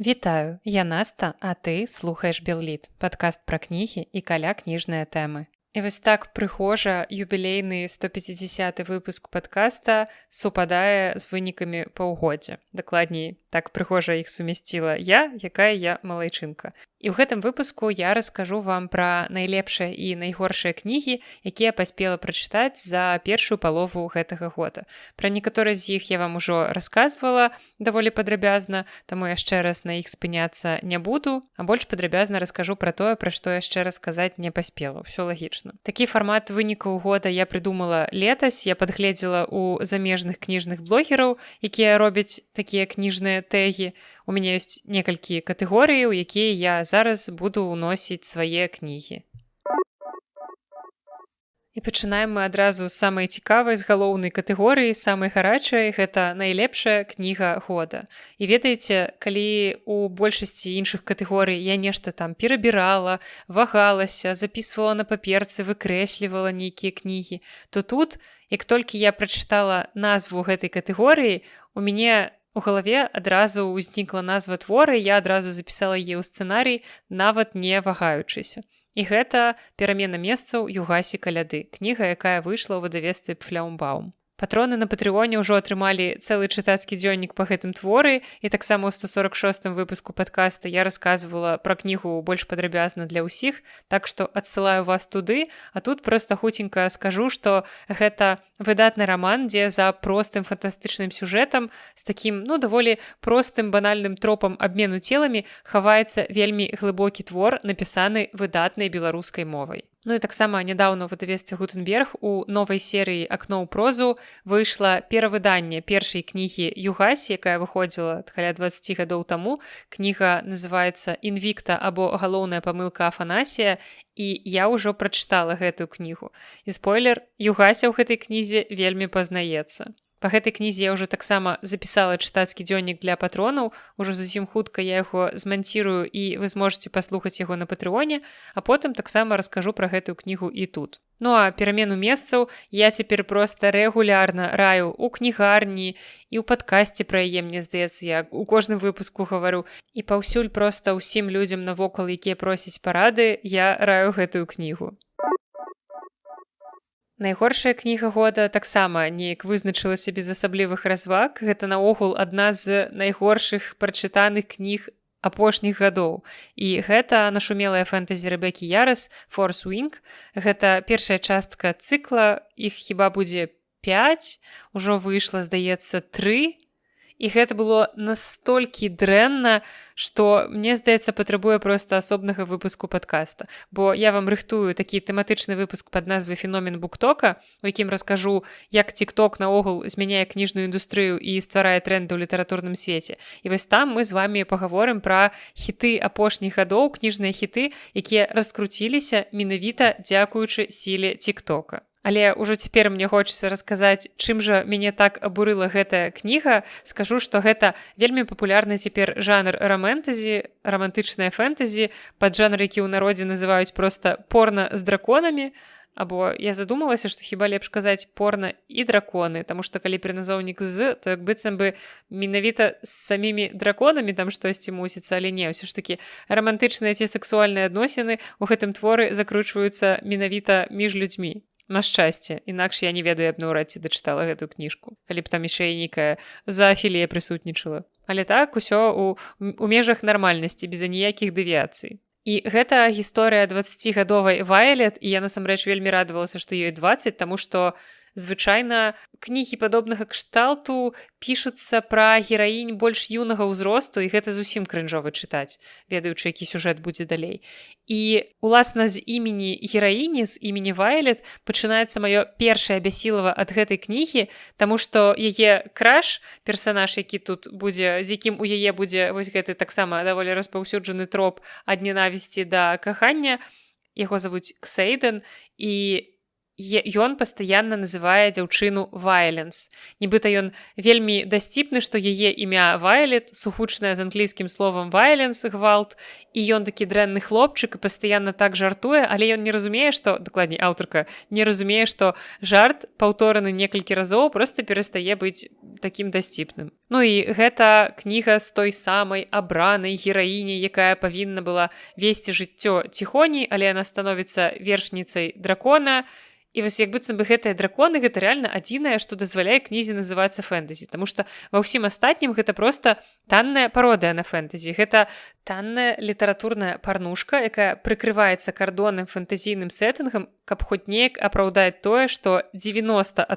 Вітаю, я Наста, а ты слухаеш Белліт, падкаст пра кнігі і каля кніжныя тэмы. І вось так прыгожа юбілейны 150 выпуск падкаста супадае з вынікамі паўгоддзя. Дакладней, так прыгожа іх сумясціла я, якая я малайчынка. І ў гэтым выпуску я раскажу вам пра найлепшыя і найгоршыя кнігі, якія паспела прачытаць за першую палову гэтага года. Пра некаторыя з іх я вам ужо расказвала даволі падрабязна, таму яшчэ раз на іх спыняцца не буду, а больш падрабязна раскажу пра тое, пра што яшчэ расказаць не паспела. Усё лагічна. Такі фармат вынікаў года я прыдумала летась, я падгледзела ў замежных кніжных блогераў, якія робяць такія кніжныя тэгі. У мяне ёсць некалькі катэгорый, у якія я зараз буду ўносіць свае кнігі. І пачынаем мы адразу з самай цікавай, з галоўнай катэгорыі, самай гарачай, гэта найлепшая кніга года. І ведаеце, калі у большасці іншых катэгорый я нешта там перабірала, вагалася, запісвала на паперцы, выкрэслівала нейкія кнігі, то тут, як толькі я прачытала назву гэтай катэгорыі, у мяне у галаве адразу ўзнікла назва твора, і я адразу запісала яе ў сцэнарый, нават не вагаючыся. І гэта «Перамена месцаў» Югасі Каляды, кніга, якая выйшла ў выдавецтве «Пфляумбаум». Патроны на Патрыоне ўжо атрымалі цэлы чытацкі дзённік па гэтым творы, і таксама ў 146 выпуску падкаста я расказвала пра кнігу больш падрабязна для ўсіх, так што адсылаю вас туды, а тут проста хуценька скажу, што гэта выдатны раман, дзе за простым фантастычным сюжэтам з такім, даволі простым банальным тропам абмену целамі хаваецца вельмі глыбокі твор, напісаны выдатнай беларускай мовай. І таксама нядаўна ў выдавецтве Гутенберг у новай серыі «Акно ў прозу» выйшла перавыданне першай кнігі Югасі, якая выходзіла каля 20 гадоў таму. Кніга называецца «Інвікта» або «Галоўная памылка Афанасія», і я ўжо прачытала гэтую кнігу. І спойлер, Югася ў гэтай кнізе вельмі пазнаецца. Па гэтай кнізе я ўжо таксама запісала чытацкі дзённік для патронаў, ужо зусім хутка я яго зманцірую і вы зможаце паслухаць яго на Патрыоне, а потым таксама раскажу пра гэтую кнігу і тут. А перамену месцаў я цяпер проста рэгулярна раю ў кнігарні і ў падкасці пра яе, мне здаецца, я у кожным выпуску гавару. І паўсюль проста ўсім людзям навокал, якія просяць парады, я раю гэтую кнігу. Найгоршая кніга года таксама неяк вызначылася без асаблівых разваг. Гэта наогул адна з найгоршых прачытаных кніг апошніх гадоў. І гэта нашумелая фэнтэзі Рэбекі Ярас «Форс Уінг». Гэта першая частка цыкла, іх хіба будзе 5, ужо выйшла, здаецца, 3. І гэта было настолькі дрэнна, што, мне здаецца, патрабуе проста асобнага выпуску падкаста. Бо я вам рыхтую такі тэматычны выпуск пад назвай «Феномен буктока», у якім раскажу, як TikTok наогул змяняе кніжную індустрыю і стварае тренды ў літаратурным свеце. І вось там мы з вамі пагаворым пра хіты апошніх гадоў, кніжныя хіты, якія раскруціліся менавіта дзякуючы сіле TikToka. Але ўжо цяпер мне хочацца расказаць, чым жа мяне так абурыла гэтая кніга. Скажу, што гэта вельмі папулярны цяпер жанр рамантазі, рамантычная фэнтэзі, паджанр, які ў народзе называюць проста порна з драконамі, або я задумалася, што хіба лепш казаць порна і драконы, таму што калі прыназоўнік з, то як быццам бы менавіта з самімі драконамі там штосьці мусіцца, але не, ўсё ж такі рамантычныя ці сексуальныя адносіны ў гэтым творы закручваюцца менавіта між людзьмі. На шчасце, інакш я не ведаю, я б наўрад ці дачытала гэтую кніжку, калі б там яшчэ і нейкая заафілія прысутнічала. Але так, усё у межах нармальнасці, без аніякіх дэвіяцый. І гэта гісторыя 20гадовай Вайлет, і я насамрэч вельмі радавалася, што ёй 20, таму што звычайна кнігі падобнага кшталту пішуцца пра гераінь больш юнага ўзросту, і гэта зусім крынжова чытаць, ведаючы, які сюжэт будзе далей. І, уласна, з імені гераіні, з імені Вайлет, пачынаецца маё першае бясілава ад гэтай кнігі, таму што яе краш, персанаж, які тут будзе, з якім у яе будзе вось гэты таксама даволі распаўсюджаны троп ад ненавісці да кахання, яго завуць Ксейден, і ён пастаянна называе дзяўчыну Вайленс. Нібыта ён вельмі дасціпны, што яе імя Вайлет, сухучнае з англійскім словам Вайленс, гвалт, і ён такі дрэнны хлопчык і пастаянна так жартуе, але ён не разумее, што, дакладней, аўтарка не разумее, што жарт, паўтораны некалькі разоў, проста перастае быць такім дасціпным. Ну і гэта кніга з той самай абранай гераіняй, якая павінна была весці жыццё ціхоней, але яна становіцца вершніцай дракона. І вось як быццам бы гэтыя драконы гэта реально адзінае, што дазваляе кнізе называцца фэнтэзі, таму што ва ўсім астатнім гэта проста танная пародыя на фэнтэзі. Гэта танная літаратурная парнушка, якая прыкрываецца кардонным фэнтэзійным сеттынгам, каб хоць неяк апраўдаць тое, што 90%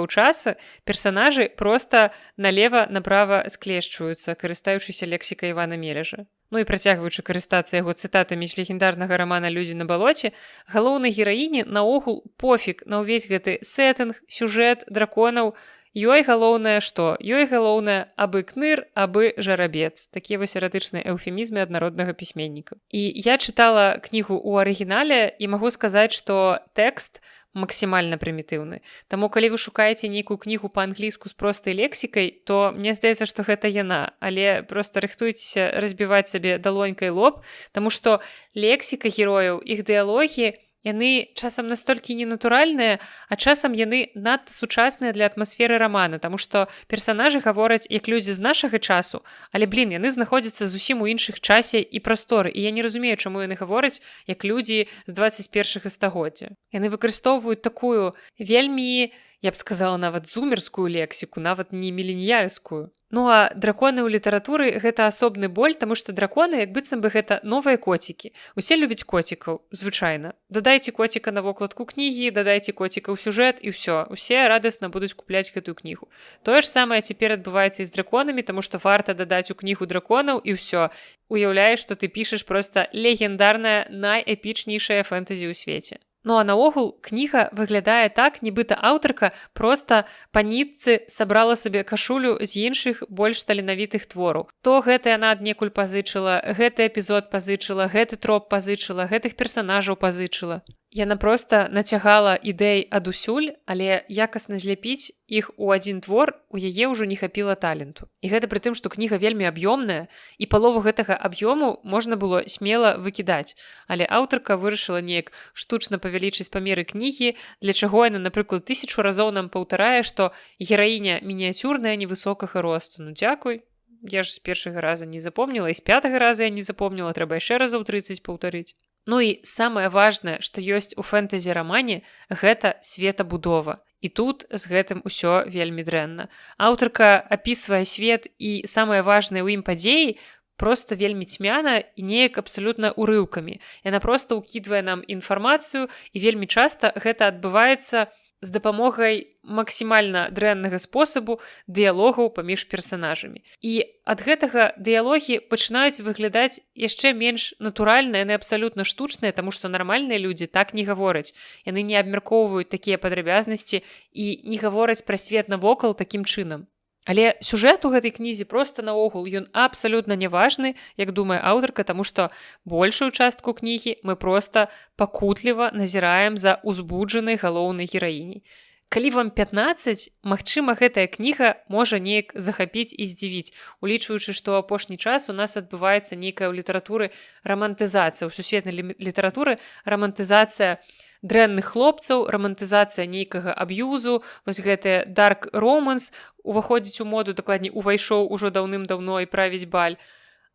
часу персанажы проста налева-направа склешчваюцца, карыстаючыся лексікай Івана Мележа. Ну і працягваючы карыстацца яго цытатамі з легендарнага рамана «Людзі на балоце», галоўнай гераіні наогул пофіг на ўвесь гэты сеттынг, сюжэт, драконаў. Ёй галоўнае што? Ёй галоўнае абы кныр, абы жарабец. Такія вось эратычныя эўфемізмы аднароднага пісьменніка. І я чытала кнігу ў арыгінале і магу сказаць, што тэкст максімальна прымітыўны. Таму калі вы шукаеце нейкую кнігу па-англійску з простай лексікай, то мне здаецца, што гэта яна, але проста рыхтуйцеся разбіваць сабе далонькай лоб, таму што лексіка герояў, іх дыялогі, яны часам настолькі ненатуральныя, а часам яны надта сучасныя для атмасферы рамана, таму што персанажы гавораць як людзі з нашага часу, але, яны знаходзяцца зусім у іншых часе і прасторы, і я не разумею, чаму яны гавораць як людзі з 21 стагоддзя. Яны выкарыстоўваюць такую вельмі, я б сказала, нават зумерскую лексіку, нават не міленіяльскую. Ну а драконы ў літаратуры гэта асобны боль, таму што драконы як быццам бы гэта новыя коцікі. Усе любяць коцікаў, звычайна. Дадайце коціка на вокладку кнігі, дадайце коціка ў сюжэт і ўсё. Усе радасна будуць купляць гэтую кнігу. Тое ж самае цяпер адбываецца і з драконамі, таму што варта дадаць у кнігу драконаў і ўсё. Уяўляеш, што ты пішаш проста легендарнае найэпічнейшае фэнтэзі ў свеце. Ну а наогул кніга выглядае так, нібыта аўтарка проста па нітцы сабрала сабе кашулю з іншых больш таленавітых твораў. То гэта яна аднекуль пазычыла, гэты эпізод пазычыла, гэты троп пазычыла, гэтых персанажаў пазычыла. Яна проста нацягала ідэй адусюль, але якасна зляпіць іх у адзін твор у яе ўжо не хапіла таленту. І гэта пры тым, што кніга вельмі аб'ёмная, і палову гэтага аб'ёму можна было смела выкідаць. Але аўтарка вырашыла неяк штучна павялічыць памеры кнігі, для чаго яна, напрыклад, 1000 разоў нам паўтарае, што гераіня мініяцюрная невысокага росту. Ну дзякуй. Я ж з першага раза не запомніла, і з 5-го раза я не запомніла, трэба яшчэ разоў 30 паўтарыць. Ну і самае важнае, што ёсць у фэнтэзі-рамане, гэта светабудова. І тут з гэтым усё вельмі дрэнна. Аўтарка апісвае свет і самае важнае ў ім падзеі проста вельмі цьмяна і неяк абсалютна урыўкамі. Яна проста ўкідвае нам інфармацыю, і вельмі часта гэта адбываецца з дапамогай максімальна дрэннага спосабу дыялогаў паміж персанажамі. І ад гэтага дыялогі пачынаюць выглядаць яшчэ менш натуральна, яны абсалютна штучныя, таму што нармальныя людзі так не гавораць. Яны не абмяркоўваюць такія падрабязнасці і не гавораць пра свет навокал такім чынам. Але сюжэт у гэтай кнізе проста наогул ён абсалютна няважны, як думае аўтарка, таму што большую частку кнігі мы проста пакутліва назіраем за узбуджанай галоўнай гераіняй. Калі вам 15, магчыма, гэтая кніга можа неяк захапіць і здзівіць, улічваючы, што апошні час у нас адбываецца нейкая ў літаратуры рамантызацыя, у сусветнай літаратуры рамантызацыя дрэнных хлопцаў, рамантызацыя нейкага аб'юзу, вось гэты дарк романс уваходзіць у моду, дакладней, увайшоў ужо даўным-даўно і правіць баль.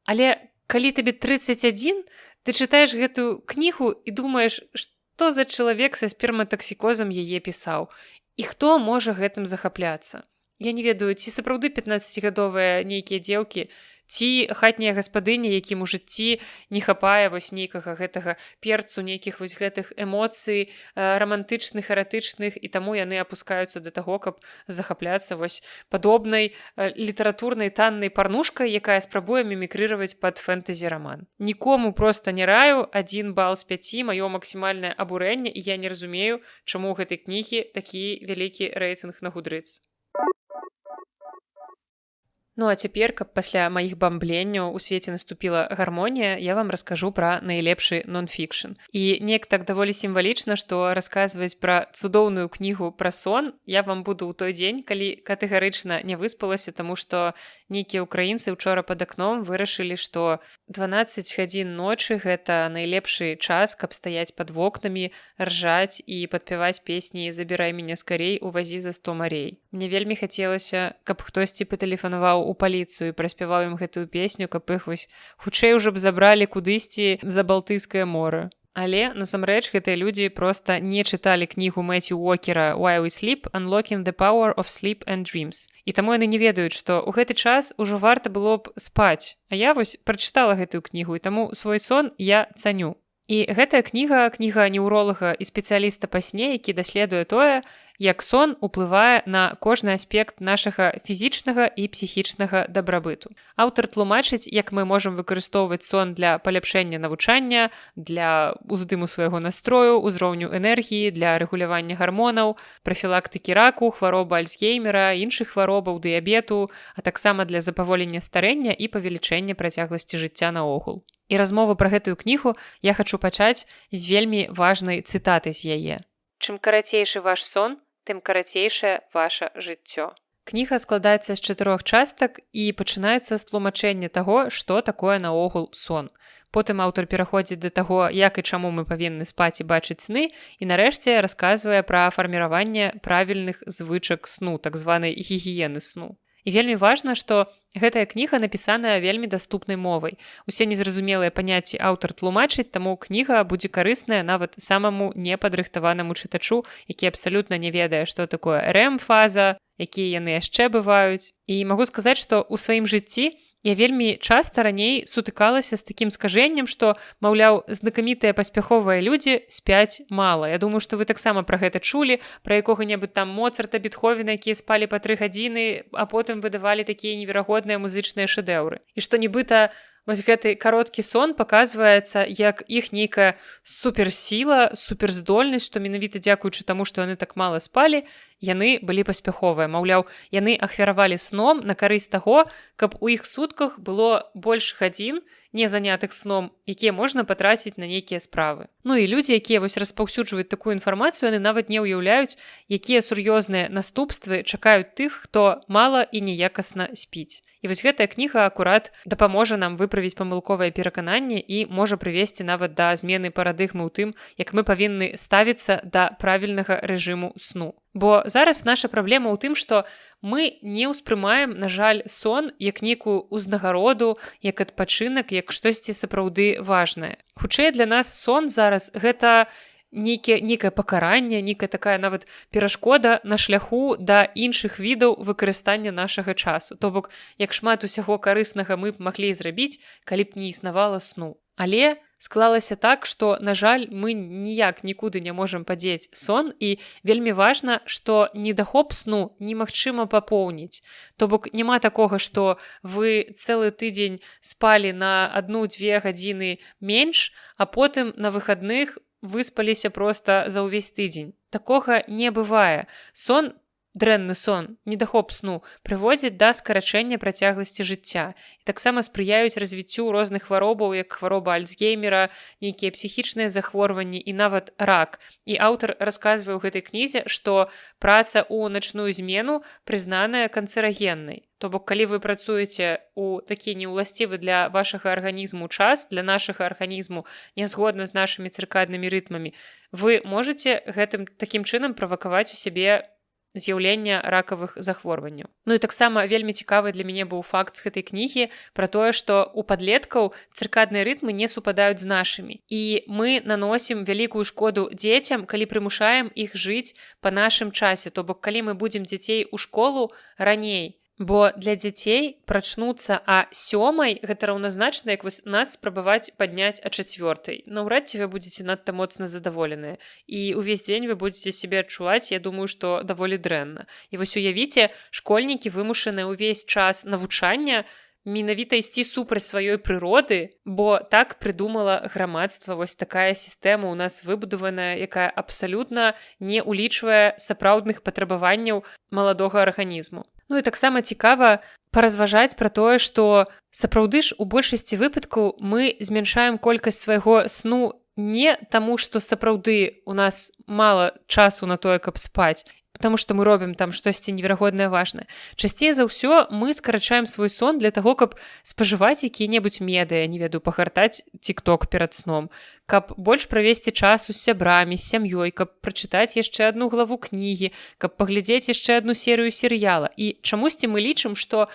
Але калі табе 31, ты чытаеш гэтую кнігу і думаеш, што за чалавек са сперматаксікозам яе пісаў, і хто можа гэтым захапляцца. Я не ведаю, ці сапраўды 15гадовыя нейкія дзеўкі, ці хатняя гаспадыня, якім у жыцці не хапае вось нейкага гэтага перцу, нейкіх вось гэтых эмоцый рамантычных, эратычных, і таму яны апускаюцца да таго, каб захапляцца вось падобнай літаратурнай таннай парнушкай, якая спрабуе мімікрыраваць пад фэнтэзі-раман. Нікому проста не раю, 1 бал з 5, маё максімальнае абурэнне, і я не разумею, чаму ў гэтай кнігі такі вялікі рэйтынг на Goodreads. Ну а цяпер, каб пасля маіх бамбленняў у свеце наступіла гармонія, я вам раскажу пра найлепшы нон-фікшн. І неяк так даволі сімвалічна, што расказваць пра цудоўную кнігу пра сон я вам буду ў той дзень, калі катэгарычна не выспалася, таму што нейкія ўкраінцы учора пад акном вырашылі, што 12 гадзін ночы гэта найлепшы час, каб стаяць пад вокнамі, ржаць і падпяваць песні «Забірай мяне скарей, увазі за 100 марей». Мне вельмі хацелася, каб хтосьці патэлефанаваў у паліцыю і праспяваў ім гэтую песню, каб іх вось хутчэй ужо б забралі кудысьці за Балтыйскае мора. Але, насамрэч, гэтыя людзі проста не чыталі кнігу Мэцю Уокера «Why We Sleep – Unlocking the Power of Sleep and Dreams». І таму яны не ведаюць, што ў гэты час ужо варта было б спаць. А я вось прачытала гэтую кнігу, і таму свой сон я цаню. І гэтая кніга неўролага і спецыяліста па сне, які даследуе тое, як сон уплывае на кожны аспект нашага фізічнага і псіхічнага дабрабыту. Аўтар тлумачыць, як мы можам выкарыстоўваць сон для паляпшэння навучання, для ўздыму свайго настрою, узроўню энергіі, для рэгулявання гармонаў, прафілактыкі раку, хваробы Альцгеймера, іншых хваробаў, дыябету, а таксама для запаволення старэння і павелічэння працягласці жыцця наогул. І размову пра гэтую кнігу я хачу пачаць з вельмі важнай цытаты з яе. Чым карацейшы ваш сон, тым карацейшае ваша жыццё. Кніга складаецца з 4 частак і пачынаецца з тлумачэння таго, што такое наогул сон. Потым аўтар пераходзіць да таго, як і чаму мы павінны спаць і бачыць сны, і нарэшце расказвае пра фарміраванне правільных звычак сну, так званай гігіены сну. І вельмі важна, што гэтая кніга напісаная вельмі даступнай мовай. Усе незразумелыя паняцці аўтар тлумачыць, таму кніга будзе карысная нават самаму непадрыхтаванаму чытачу, які абсалютна не ведае, што такое РЭМ-фаза, якія яны яшчэ бываюць. І магу сказаць, што ў сваім жыцці я вельмі часта раней сутыкалася з такім скажэннем, што, маўляў, знакамітыя паспяховыя людзі спяць мала. Я думаю, што вы таксама пра гэта чулі, пра якога-небудзь там Моцарта, Бетховена, якія спалі па 3 гадзіны, а потым выдавалі такія неверагодныя музычныя шэдэўры. І што нібыта вось гэты кароткі сон паказваецца як іх нейкая суперсіла, суперздольнасць, што менавіта дзякуючы таму, што яны так мала спалі, яны былі паспяховыя. Маўляў, яны ахвяравалі сном на карысць таго, каб у іх сутках было больш гадзін не занятых сном, якія можна патраціць на нейкія справы. Ну і людзі, якія вось распаўсюджваюць такую інфармацыю, яны нават не ўяўляюць, якія сур'ёзныя наступствы чакаюць тых, хто мала і неякасна спіць. І вось гэтая кніга акурат дапаможа нам выправіць памылковыя перакананні і можа прывесці нават да змены парадыгмы ў тым, як мы павінны ставіцца да правільнага рэжыму сну. Бо зараз наша праблема ў тым, што мы не ўспрымаем, на жаль, сон як нейкую ўзнагароду, як адпачынак, як штосьці сапраўды важнае. Хутчэй для нас сон зараз гэта нейкае пакаранне, нейкая такая нават перашкода на шляху да іншых відаў выкарыстання нашага часу. То бок, як шмат усяго карыснага мы б маглі зрабіць, калі б не існавала сну. Але склалася так, што, на жаль, мы ніяк нікуды не можам падзець сон, і вельмі важна, што недахоп сну немагчыма папоўніць. То бок, няма такога, што вы цэлы тыдзень спалі на 1-2 гадзіны менш, а потым на выхадных выспаліся проста за ўвесь тыдзень. Такога не бывае. Сон, дрэнны сон, недахоп сну прыводзіць да скарачэння працягласці жыцця. І таксама спрыяюць развіццю розных хваробаў, як хвароба Альцгеймера, нейкія псіхічныя захворванні і нават рак. І аўтар расказвае ў гэтай кнізе, што праца ў начную змену прызнаная канцэрагеннай. То бок, калі вы працуеце ў такі неўласцівы для вашага арганізму час, для нашага арганізму, нязгодна з нашымі цыркаднымі рытмамі, вы можаце гэтым такім чынам правакаваць у сябе з'яўлення ракавых захворванняў. Ну і таксама вельмі цікавы для мяне быў факт з гэтай кнігі пра тое, што ў падлеткаў цыркадныя рытмы не супадаюць з нашымі. І мы наносім вялікую шкоду дзецям, калі прымушаем іх жыць па нашым часе. То бок, калі мы будзем дзяцей у школу раней, бо для дзяцей прачнуцца а 7 гэта раўназначна, як вось нас спрабаваць падняць а 4. Наўрад ці вы будзеце надта моцна задаволеныя. І ўвесь дзень вы будзеце сябе адчуваць, я думаю, што даволі дрэнна. І вось уявіце, школьнікі вымушаны ўвесь час навучання менавіта ісці супраць сваёй прыроды, бо так прыдумала грамадства. Вось такая сістэма ў нас выбудаваная, якая абсалютна не ўлічвае сапраўдных патрабаванняў маладога арганізму. Ну і таксама цікава паразважаць пра тое, што сапраўды ж у большасці выпадкаў мы змяншаем колькасць свайго сну не таму, што сапраўды у нас мала часу на тое, каб спаць, потому што мы робім там штосьці неверагоднае важнае. Часцей за ўсё мы скарачаем свой сон для таго, каб спажываць якія-небудзь медыа, не ведаю, пагартаць TikTok перад сном, каб больш правесці часу з сябрамі, з сям'ёй, каб прачытаць яшчэ адну главу кнігі, каб паглядзець яшчэ адну серыю серыяла. І чамусьці мы лічым, што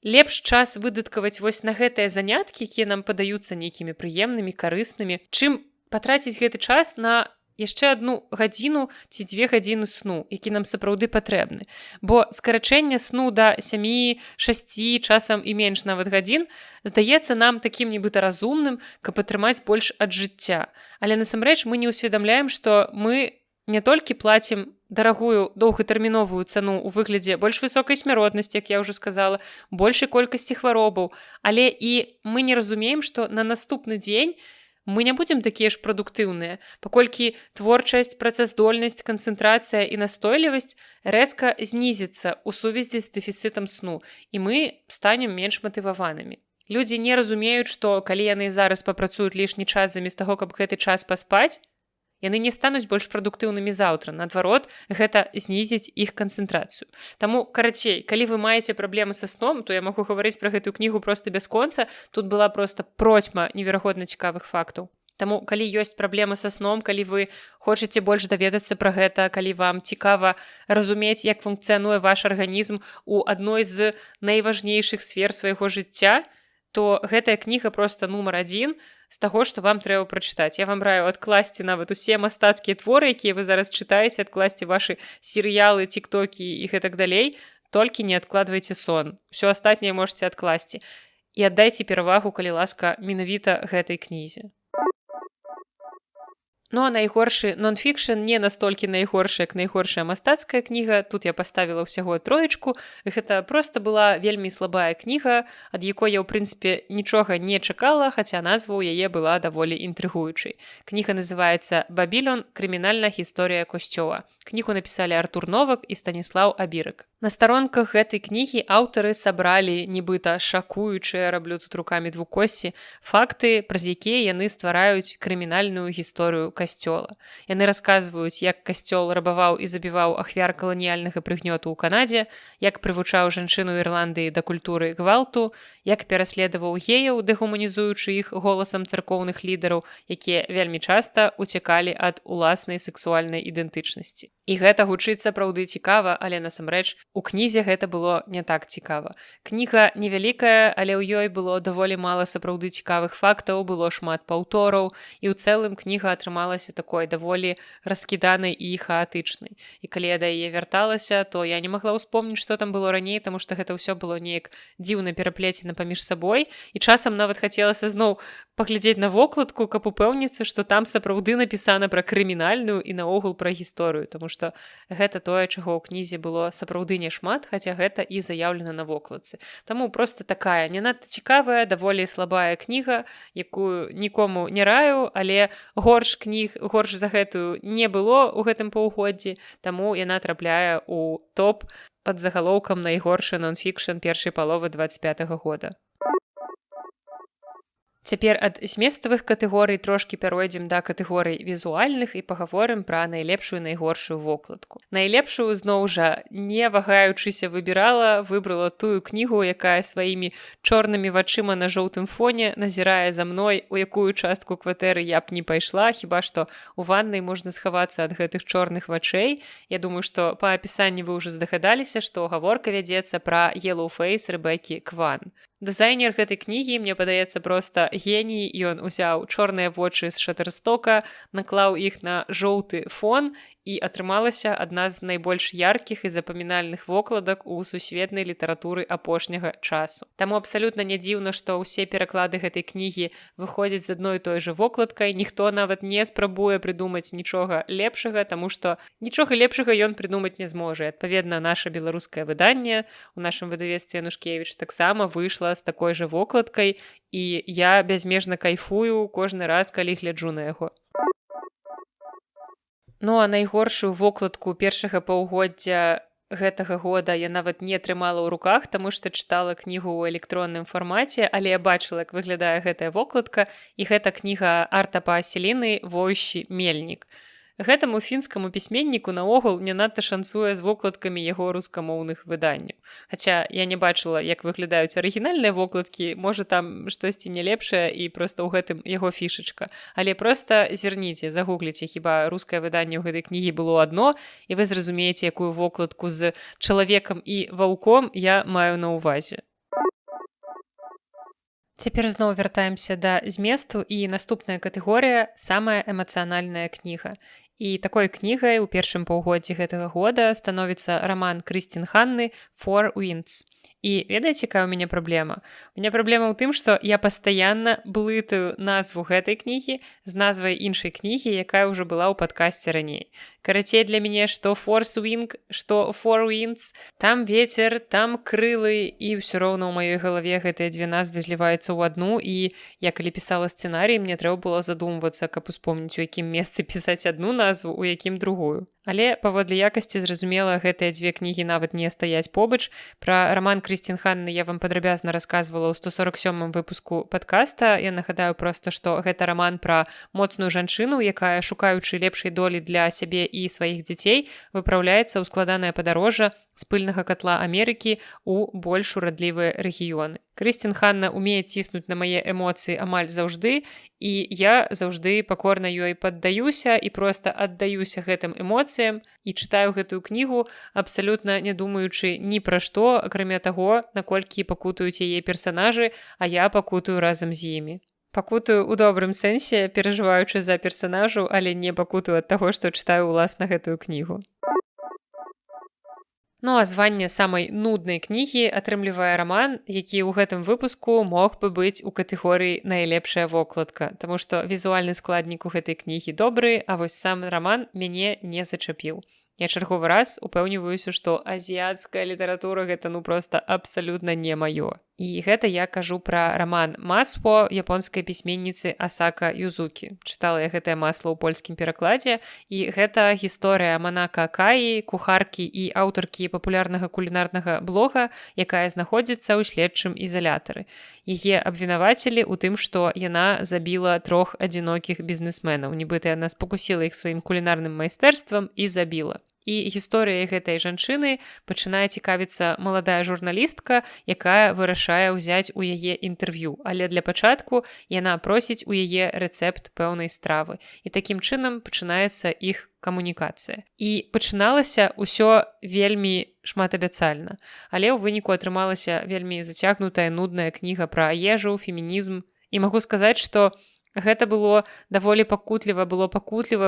лепш час выдаткаваць вось на гэтыя заняткі, якія нам падаюцца нейкімі прыемнымі, карыснымі, чым патраціць гэты час на яшчэ одну гадзіну ці 2 гадзіны сну, які нам сапраўды патрэбны. Бо скарачэнне сну да 7-6, часам і менш нават гадзін, здаецца нам такім нібыта разумным, каб атрымаць больш ад жыцця. Але насамрэч мы не ўсведамляем, што мы не толькі плацім дарагую доўгатэрміновую цану ў выглядзе больш высокай смяротнасці, як я ўжо сказала, большай колькасці хваробаў, але і мы не разумеем, што на наступны дзень мы не будзем такія ж прадуктыўныя, паколькі творчасць, працаздольнасць, канцэнтрацыя і настойлівасць рэзка знізіцца ў сувязі з дэфіцытам сну, і мы станем менш матываванымі. Людзі не разумеюць, што калі яны зараз папрацуюць лішні час замест таго, каб гэты час паспаць, яны не стануць больш прадуктыўнымі заўтра. Наадварот, гэта знізіць іх канцэнтрацыю. Таму, карацей, калі вы маеце праблемы са сном, то я магу гаварыць пра гэтую кнігу проста бясконца. Тут была проста процьма неверагодна цікавых фактаў. Таму, калі ёсць праблемы са сном, калі вы хочаце больш даведацца пра гэта, калі вам цікава разумець, як функцыянуе ваш арганізм у адной з найважнейшых сфер свайго жыцця, то гэтая кніга проста нумар 1 з таго, што вам трэба прачытаць. Я вам раю адкласці нават усе мастацкія творы, якія вы зараз чытаеце, адкласці вашы серыялы, тиктокі і гэтак далей, толькі не адкладвайце сон. Усё астатняе можаце адкласці. І аддайце перавагу, калі ласка, менавіта гэтай кнізе. Ну, а найгоршы нон-фікшн не настолькі найгоршы, як найгоршая мастацкая кніга. Тут я паставіла ўсяго 3. Гэта проста была вельмі слабая кніга, ад якой я, ў прынцыпе, нічога не чакала, хаця назва ў яе была даволі інтрыгуючай. Кніга называецца «Бабілон. Крымінальная гісторыя Косцёла». Кнігу напісалі Артур Новак і Станіслаў Абірык. На старонках гэтай кнігі аўтары сабралі, нібыта шакуючыя, раблю тут рукамі двукосці, факты, праз якія яны ствараюць крымінальную гісторыю Касцёла. Яны расказваюць, як Касцёл рабаваў і забіваў ахвяр каланіяльнага прыгнёту ў Канадзе, як прывучаў жанчыну Ірландыі да культуры гвалту, як пераследаваў геяў, дэгуманізуючы іх голасам царкоўных лідараў, якія вельмі часта уцякалі ад уласнай сэксуальнай ідэнтычнасці. І гэта гучыць сапраўды цікава, але насамрэч у кнізе гэта было не так цікава. Кніга невялікая, але ў ёй было даволі мала сапраўды цікавых фактаў, было шмат паўтораў, і ў цэлым кніга атрымалася такой даволі раскіданай і хаатычнай. І калі я да яе вярталася, то я не магла ўспомніць, што там было раней, таму што гэта ўсё было неяк дзіўна пераплецена паміж сабой, і часам нават хацелася зноў паглядзець на вокладку, каб упэўніцца, што там сапраўды напісана пра крымінальную і наогул пра гісторыю, таму што гэта тое, чаго ў кнізе было сапраўды няшмат, хаця гэта і заяўлена на вокладцы. Таму проста такая не надта цікавая, даволі слабая кніга, якую нікому не раю, але горш за гэтую не было ў гэтым паўгоддзі, таму яна трапляе ў топ пад загалоўкам найгоршы нон-фікшн першай паловы 25-го года. Цяпер ад зместавых катэгорый трошкі пяройдзем да катэгорый візуальных і пагаворым пра найлепшую і найгоршую вокладку. Найлепшую, зноў жа, не вагаючыся выбрала тую кнігу, якая сваімі чорнымі вачыма на жоўтым фоне назірае за мной, у якую частку кватэры я б не пайшла, хіба што ў ваннай можна схавацца ад гэтых чорных вачэй. Я думаю, што па апісанні вы ўжо здагадаліся, што гаворка вядзецца пра Yellow Face Рэбекі Кван. Дызайнер гэтай кнігі, мне падаецца, проста геній. Ён узяў чорныя вочы з Шатэрстока, наклаў іх на жоўты фон, і атрымалася адна з найбольш яркіх і запамінальных вокладак у сусветнай літаратуры апошняга часу. Таму абсалютна не дзіўна, што ўсе пераклады гэтай кнігі выходзяць з адной і той жа вокладкай, ніхто нават не спрабуе прыдумаць нічога лепшага, таму што нічога лепшага ён прыдумаць не зможа. Адпаведна, наша беларускае выданне у нашым выдавецтве Янушкевіч таксама выйшла з такой жа вокладкай, і я бязмежна кайфую кожны раз, калі гляджу на яго. Ну, а найгоршую вокладку першага паўгоддзя гэтага года я нават не трымала ў руках, таму што чытала кнігу ў электронным фармаце, але я бачыла, як выглядае гэтая вокладка, і гэта кніга Артапа Селіны «Воющий мельнік». Гэтаму фінскаму пісьменніку наогул не надта шанцуе з вокладкамі яго рускамоўных выданняў. Хаця я не бачыла, як выглядаюць арыгінальныя вокладкі, можа там штосьці не лепшае і проста ў гэтым яго фішачка. Але проста зірніце, загугліце, хіба рускае выданне ў гэтай кнігі было адно, і вы зразумееце, якую вокладку з чалавекам і ваўком я маю на ўвазе. Цяпер зноў вяртаемся да зместу, і наступная катэгорыя – самая эмацыянальная кніга. І такой кнігай у першым паўгоддзі гэтага года становіцца раман Крысцін Ханны «Four Winds». І ведаеце, якая ў мяне праблема? У мяне праблема ў тым, што я пастаянна блытаю назву гэтай кнігі з назвай іншай кнігі, якая ўжо была ў падкасце раней. Карацей, для мяне што Force Wing, што Four Winds, там вецер, там крылы, і ўсё роўна ў маёй галаве гэтыя дзве назвы зліваюцца ў адну, і я калі пісала сцэнарый, мне трэба было задумвацца, каб успомніць, у якім месцы пісаць адну назву, у якім другую. Але паводле якасці, зразумела, гэтыя дзве кнігі нават не стаяць побач. Пра раман Крысцін Ханны я вам падрабязна расказвала ў 147-м выпуску падкаста. Я нагадаю проста, што гэта раман пра моцную жанчыну, якая, шукаючы лепшай долі для сябе і сваіх дзяцей, выпраўляецца ў складанае падарожжа з пыльнага катла Амерыкі ў больш урадлівыя рэгіёны. Крысцін Ханна умее ціснуць на мае эмоцыі амаль заўжды, і я заўжды пакорна ёй паддаюся і проста аддаюся гэтым эмоцыям і чытаю гэтую кнігу, абсалютна не думаючы ні пра што, акрамя таго, наколькі пакутаюць яе персанажы, а я пакутаю разам з імі. Пакутаю ў добрым сэнсе, перажываючы за персанажу, але не пакутаю ад таго, што чытаю ўласна гэтую кнігу. Ну а званне самай нуднай кнігі атрымлівае раман, які ў гэтым выпуску мог бы быць у катэгорыі найлепшая вокладка, таму што візуальны складнік у гэтай кнігі добры, а вось сам раман мяне не зачапіў. Я чарговы раз упэўніваюся, што азіяцкая літаратура гэта проста абсалютна не маё. І гэта я кажу пра раман «Масво» японскай пісьменніцы Асака Юзукі. Чытала я гэтае масла ў польскім перакладзе, і гэта гісторыя Манака Каі, кухаркі і аўтаркі папулярнага кулінарнага блога, якая знаходзіцца ў следчым ізалятары. Яе абвінавацілі ў тым, што яна забіла 3 адзінокіх бізнесменаў, нібыта яна спакусіла іх сваім кулінарным майстэрствам і забіла. І гісторыяй гэтай жанчыны пачынае цікавіцца маладая журналістка, якая вырашае ўзяць у яе інтэрв'ю. Але для пачатку яна просіць у яе рэцэпт пэўнай стравы. І такім чынам пачынаецца іх камунікацыя. І пачыналася ўсё вельмі шматабяцальна. Але ў выніку атрымалася вельмі зацягнутая нудная кніга пра ежу, фемінізм. І магу сказаць, што гэта было даволі пакутліва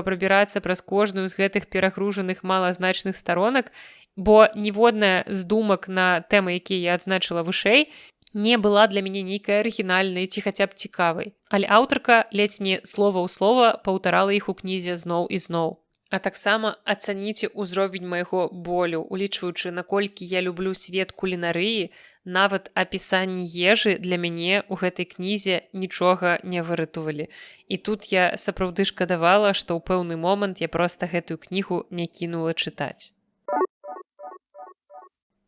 прабірацца праз кожную з гэтых перагружаных малазначных сторонак, бо ніводная з думак на тэмы, якія я адзначыла вышэй, не была для мяне нейкай арыгінальнай ці хаця б цікавай. Але аўтарка ледзь не слова ў слова паўтарала іх у кнізе зноў і зноў. А таксама ацаніце ўзровень майго болю, улічваючы, наколькі я люблю свет кулінарыі, нават апісанні ежы для мяне ў гэтай кнізе нічога не выратувалі. І тут я сапраўды шкадавала, што ў пэўны момант я проста гэтую кнігу не кінула чытаць.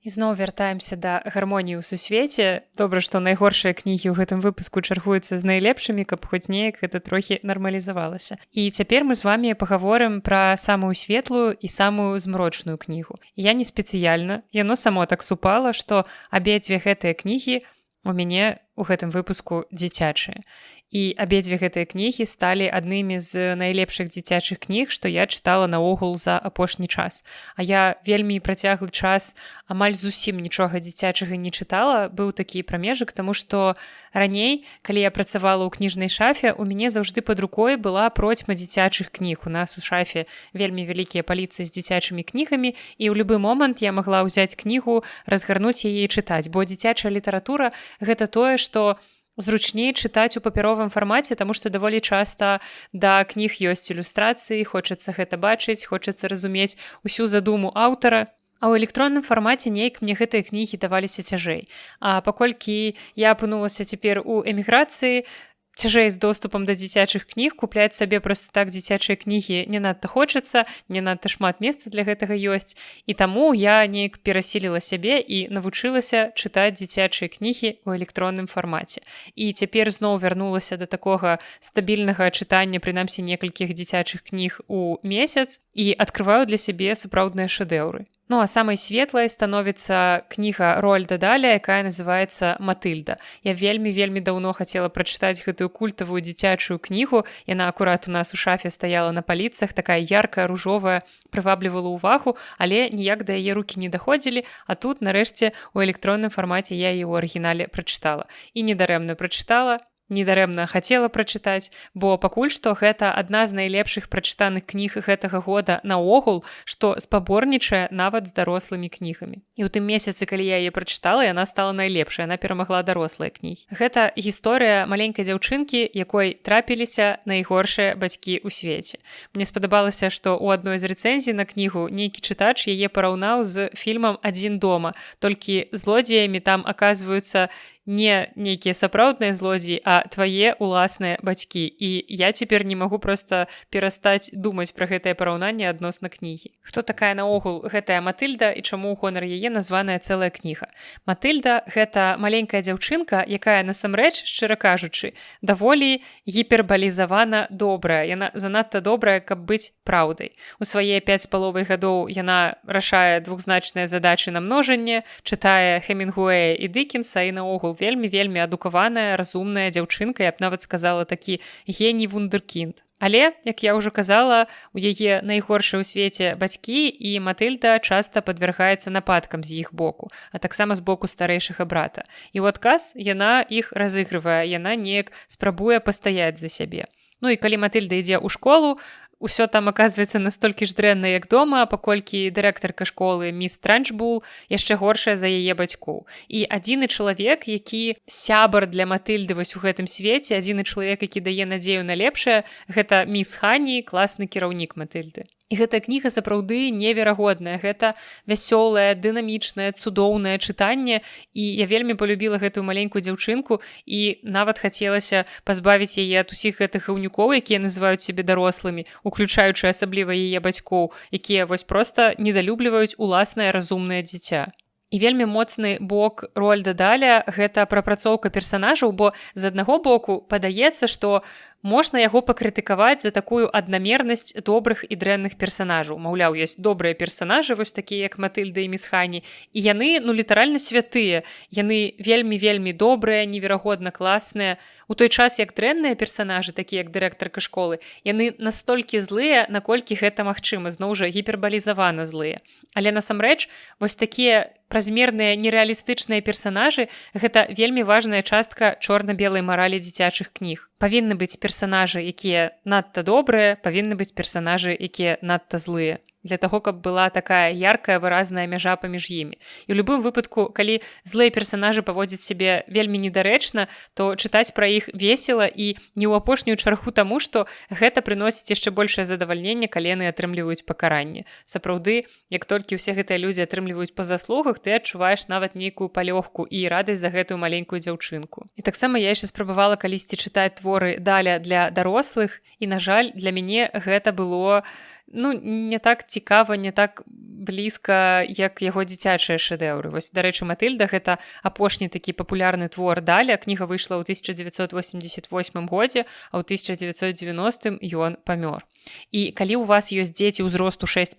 І зноў вяртаемся да гармоніі ў сусвеце. Добра, што найгоршыя кнігі ў гэтым выпуску чаргуюцца з найлепшымі, каб хоць неяк гэта трохі нармалізавалася. І цяпер мы з вамі пагаворым пра самую светлую і самую змрочную кнігу. І я не спецыяльна, яно само так супала, што абедзве гэтыя кнігі у мяне у гэтым выпуску дзіцячыя. І абедзве гэтыя кнігі сталі аднымі з найлепшых дзіцячых кніг, што я чытала наогул за апошні час. А я вельмі працяглы час амаль зусім нічога дзіцячага не чытала, быў такі прамежак, таму што раней, калі я працавала ў кніжнай шафе, у мяне заўжды пад рукой была процьма дзіцячых кніг. У нас у шафе вельмі вялікія паліцы з дзіцячымі кнігамі, і ў любы момант я магла ўзяць кнігу, разгарнуць яе і чытаць, бо дзіцячая літаратура – гэта тое, што зручней чытаць у папяровым фармаце, таму што даволі часта да кніг ёсць ілюстрацыі, хочацца гэта бачыць, хочацца разумець усю задуму аўтара. А ў электронным фармаце неяк мне гэтыя кнігі даваліся цяжэй. А паколькі я апынулася цяпер у эміграцыі, цяжэй з доступам да дзіцячых кніг, купляць сабе проста так дзіцячыя кнігі не надта хочацца, не надта шмат месца для гэтага ёсць. І таму я неяк перасіліла сябе і навучылася чытаць дзіцячыя кнігі ў электронным фармаце. І цяпер зноў вярнулася да такога стабільнага чытання, прынамсі некалькіх дзіцячых кніг у месяц і адкрываю для сябе сапраўдныя шэдэўры. Ну а самай светлай становіцца кніга Роальда Даля, якая называецца «Матыльда». Я вельмі даўно хацела прачытаць гэтую культавую дзіцячую кнігу. Яна акурат у нас у шафе стаяла на паліцах, такая яркая, ружовая, прываблівала ўвагу, але ніяк да яе рукі не даходзілі, а тут, нарэшце, у электронным фармаце я яе ў арыгінале прачытала. І недарэмна прачытала, недарэмна хацела прачытаць, бо пакуль што гэта адна з найлепшых прачытаных кніг гэтага года наогул, што спаборнічае нават з дарослымі кнігамі. І ў тым месяцы, калі я яе прачытала, яна стала найлепшай, яна перамагла дарослыя кнігі. Гэта гісторыя маленькай дзяўчынкі, якой трапіліся найгоршыя бацькі ў свеце. Мне спадабалася, што ў адной з рэцэнзій на кнігу нейкі чытач яе параўнаў з фільмам «Адзін дома», толькі злодзеямі там аказваюцца не нейкія сапраўдныя злодзеі, а твае ўласныя бацькі. І я цяпер не магу проста перастаць думаць пра гэтае параўнанне адносна кнігі. Хто такая наогул гэтая Матыльда і чаму ў гонар яе названая цэлая кніга? Матыльда – гэта маленькая дзяўчынка, якая насамрэч, шчыра кажучы, даволі гіпербалізавана добрая. Яна занадта добрая, каб быць праўдай. У свае 5,5 гадоў яна рашае двухзначныя задачы на множанне, чытае Хемінгуэя і Дыкенса і наогул вельмі адукаваная, разумная дзяўчынка, я б нават сказала такі геній вундеркінд. Але, як я ўжо казала, у яе найгоршыя ў свеце бацькі, і Матыльда часта падвяргаецца нападкам з іх боку, а таксама з боку старэйшага брата. І ў адказ яна іх разыгрывае, яна неяк спрабуе пастаяць за сябе. Ну і калі Матыльда ідзе ў школу, усё там аказваецца настолькі ж дрэнна, як дома, паколькі дырэктарка школы міс Транчбул яшчэ горшая за яе бацькоў. І адзіны чалавек, які сябар для Матыльды вось у гэтым свеце, адзіны чалавек, які дае надзею на лепшае, гэта міс Хані, класны кіраўнік Матыльды. І гэтая кніга сапраўды неверагодная. Гэта вясёлае, дынамічнае, цудоўнае чытанне. І я вельмі полюбіла гэтую маленькую дзяўчынку і нават хацелася пазбавіць яе ад усіх гэтых гаўнюкоў, якія называюць сябе дарослымі, уключаючы асабліва яе бацькоў, якія вось проста недалюбліваюць уласнае разумнае дзіця. І вельмі моцны бок Роальда Даля – гэта прапрацоўка персанажаў, бо з аднаго боку падаецца, што можна яго пакрытыкаваць за такую аднамернасць добрых і дрэнных персанажаў. Маўляў, ёсць добрыя персанажы, вось такія, як Матыльда і міс Хані, і яны, літаральна святыя. Яны вельмі добрыя, неверагодна класныя. У той час, як дрэнныя персанажы, такія як дырэктарка школы, яны настолькі злыя, наколькі гэта магчыма, зноў жа гіпербалізавана злыя. Але насамрэч, вось такія празмерныя нерэалістычныя персанажы – гэта вельмі важная частка чорна-белай маралі дзіцячых кніг. Павінны быць персанажы, якія надта добрыя, павінны быць персанажы, якія надта злыя. Для таго, каб была такая яркая, выразная мяжа паміж імі. І ў любым выпадку, калі злыя персанажы паводзяць сябе вельмі недарэчна, то чытаць пра іх весела і не ў апошнюю чаргу таму, што гэта прыносіць яшчэ большае задавальненне, калі яны атрымліваюць пакаранне. Сапраўды, як толькі ўсе гэтыя людзі атрымліваюць па заслугах, ты адчуваеш нават нейкую палёгку і радасць за гэтую маленькую дзяўчынку. І таксама я яшчэ спрабавала калісьці чытаць творы Даля для дарослых, і, на жаль, для мяне гэта было не так цікава, не так блізка, як яго дзіцячыя шэдэўры. Вось, дарэчы, Матыльда – гэта апошні такі папулярны твор Даля. Кніга выйшла ў 1988 годзе, а ў 1990 ён памёр. І калі ў вас ёсць дзеці ўзросту 6+,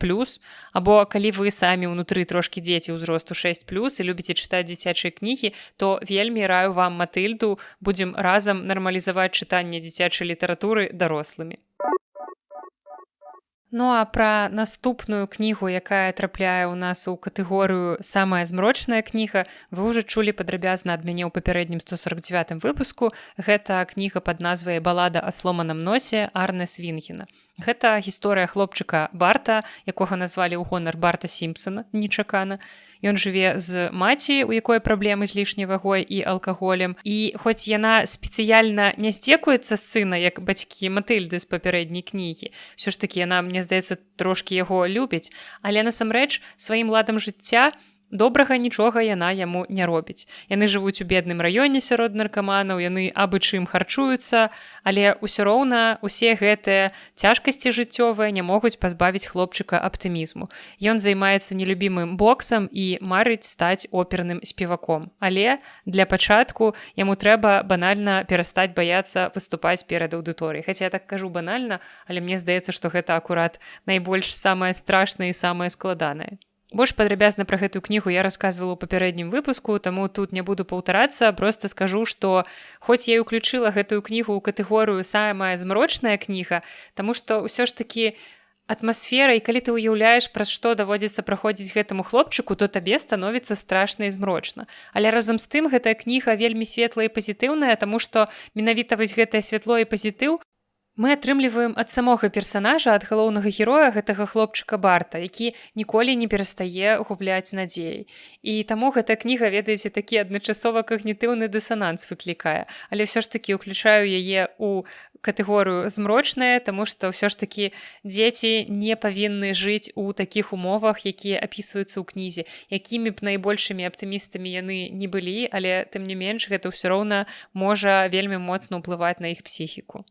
або калі вы самі ўнутры трошкі дзеці ўзросту 6+, і любіце чытаць дзіцячыя кнігі, то вельмі раю вам Матыльду, будзем разам нармалізаваць чытанне дзіцячай літаратуры дарослымі. Ну а пра наступную кнігу, якая трапляе ў нас у катэгорыю «Самая змрочная кніга», вы ўжо чулі падрабязна ад мяне ў папярэднім 149 выпуску. Гэта кніга пад назвай «Балада о сломаным носе» Арне Свінгена. Гэта гісторыя хлопчыка Барта, якога назвалі ў гонар Барта Сімпсона, нечакана. Ён жыве з маці, у якой праблемы з лішняй вагой і алкаголем. І хоць яна спецыяльна не здзекуецца з сына, як бацькі Матыльды з папярэдняй кнігі, ўсё ж такі яна, мне здаецца, трошкі яго любіць, але насамрэч сваім ладам жыцця Добрага нічога яна яму не робіць. Яны жывуць у бедным раёне сярод наркаманаў, яны абы чым харчуюцца, але ўсё роўна усе гэтыя цяжкасці жыццёвыя не могуць пазбавіць хлопчыка аптымізму. Ён займаецца нелюбімым боксам і марыць стаць оперным спеваком. Але для пачатку яму трэба банальна перастаць баяцца выступаць перад аўдыторыяй. Хаця я так кажу банальна, але мне здаецца, што гэта акурат найбольш самае страшнае і самае складанае. Больш падрабязна пра гэтую кнігу я расказвала ў папярэднім выпуску, таму тут не буду паўтарацца, проста скажу, што хоць я і ўключыла гэтую кнігу ў катэгорыю самая змрочная кніга, таму што ўсё ж такі атмасфера, і калі ты ўяўляеш, праз што даводзіцца праходзіць гэтаму хлопчыку, то табе становіцца страшна і змрочна. Але разам з тым гэтая кніга вельмі светлая і пазітыўная, таму што менавіта вось гэтае святло і пазітыў мы атрымліваем ад самога персанажа, ад галоўнага героя гэтага хлопчыка Барта, які ніколі не перастае губляць надзеі. І таму гэтая кніга, ведаеце, такі адначасова когнітыўны дысананс выклікае. Але ўсё ж такі ўключаю яе ў катэгорыю змрочная, таму што ўсё ж такі дзеці не павінны жыць у такіх умовах, якія апісваюцца ў кнізе, якімі б найбольшымі аптымістамі яны не былі, але тым не менш гэта ўсё роўна можа вельмі моцна ўплываць на іх псіхіку.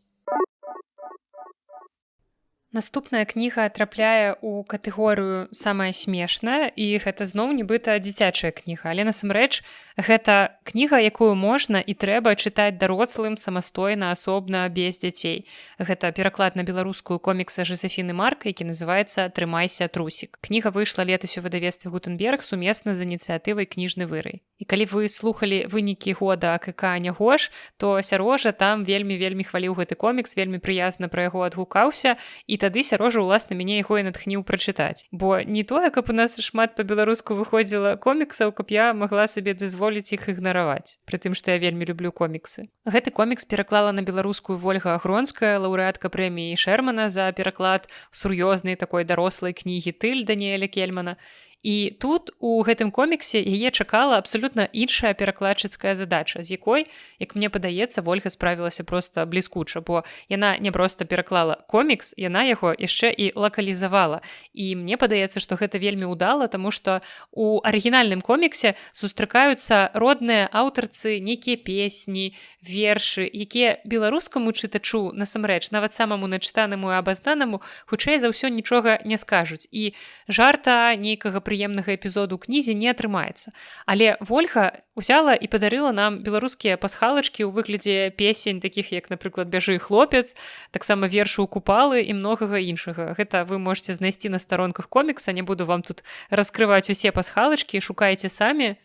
Наступная кніга трапляе ў катэгорыю самая смешная, і гэта зноў нібыта дзіцячая кніга, але насамрэч гэта кніга, якую можна і трэба чытаць дарослым самастойна, асобна, без дзяцей. Гэта пераклад на беларускую комікса Жозефіны Марк, які называецца «Трымайся, трусік». Кніга выйшла летась у выдавецтве Гутенберг сумесна з ініцыятывай «Кніжны вырай». І калі вы слухалі вынікі года АКК Нягош, то Сярожа там вельмі хваліў гэты комікс, вельмі прыязна пра яго адгукаўся, і тады Сярожа ўласна мяне яго і натхніў прачытаць. Бо не тое, каб у нас шмат па-беларуску выходзіла коміксаў, каб я магла сабе дазволіць іх ігнараваць, пры тым, што я вельмі люблю коміксы. Гэты комікс пераклала на беларускую Вольга Агронская, лаўрэатка прэміі Шэрмана за пераклад сур'ёзнай такой дарослай кнігі «Тыль» Даніэля Кельмана. І тут у гэтым коміксе яе чакала абсалютна іншая перакладчыцкая задача, з якой, як мне падаецца, Вольга справілася проста бліскуча, бо яна не проста пераклала комікс, яна яго яшчэ і лакалізавала. І мне падаецца, што гэта вельмі ўдала, таму што у арыгінальным коміксе сустракаюцца родныя аўтарцы, нейкія песні, вершы, якія беларускаму чытачу насамрэч, нават самаму начытанаму і абазнанаму, хутчэй за ўсё нічога не скажуць. І жарта нейкага прыемнага эпізоду ў кнізе не атрымаецца. Але Вольга ўзяла і падарыла нам беларускія пасхалачкі ў выглядзе песень, такіх як, напрыклад, «Бяжы, хлопец», таксама вершы ў купалы і многага іншага. Гэта вы можете знайсці на старонках комікса, не буду вам тут раскрываць усе пасхалачкі, шукайце самі.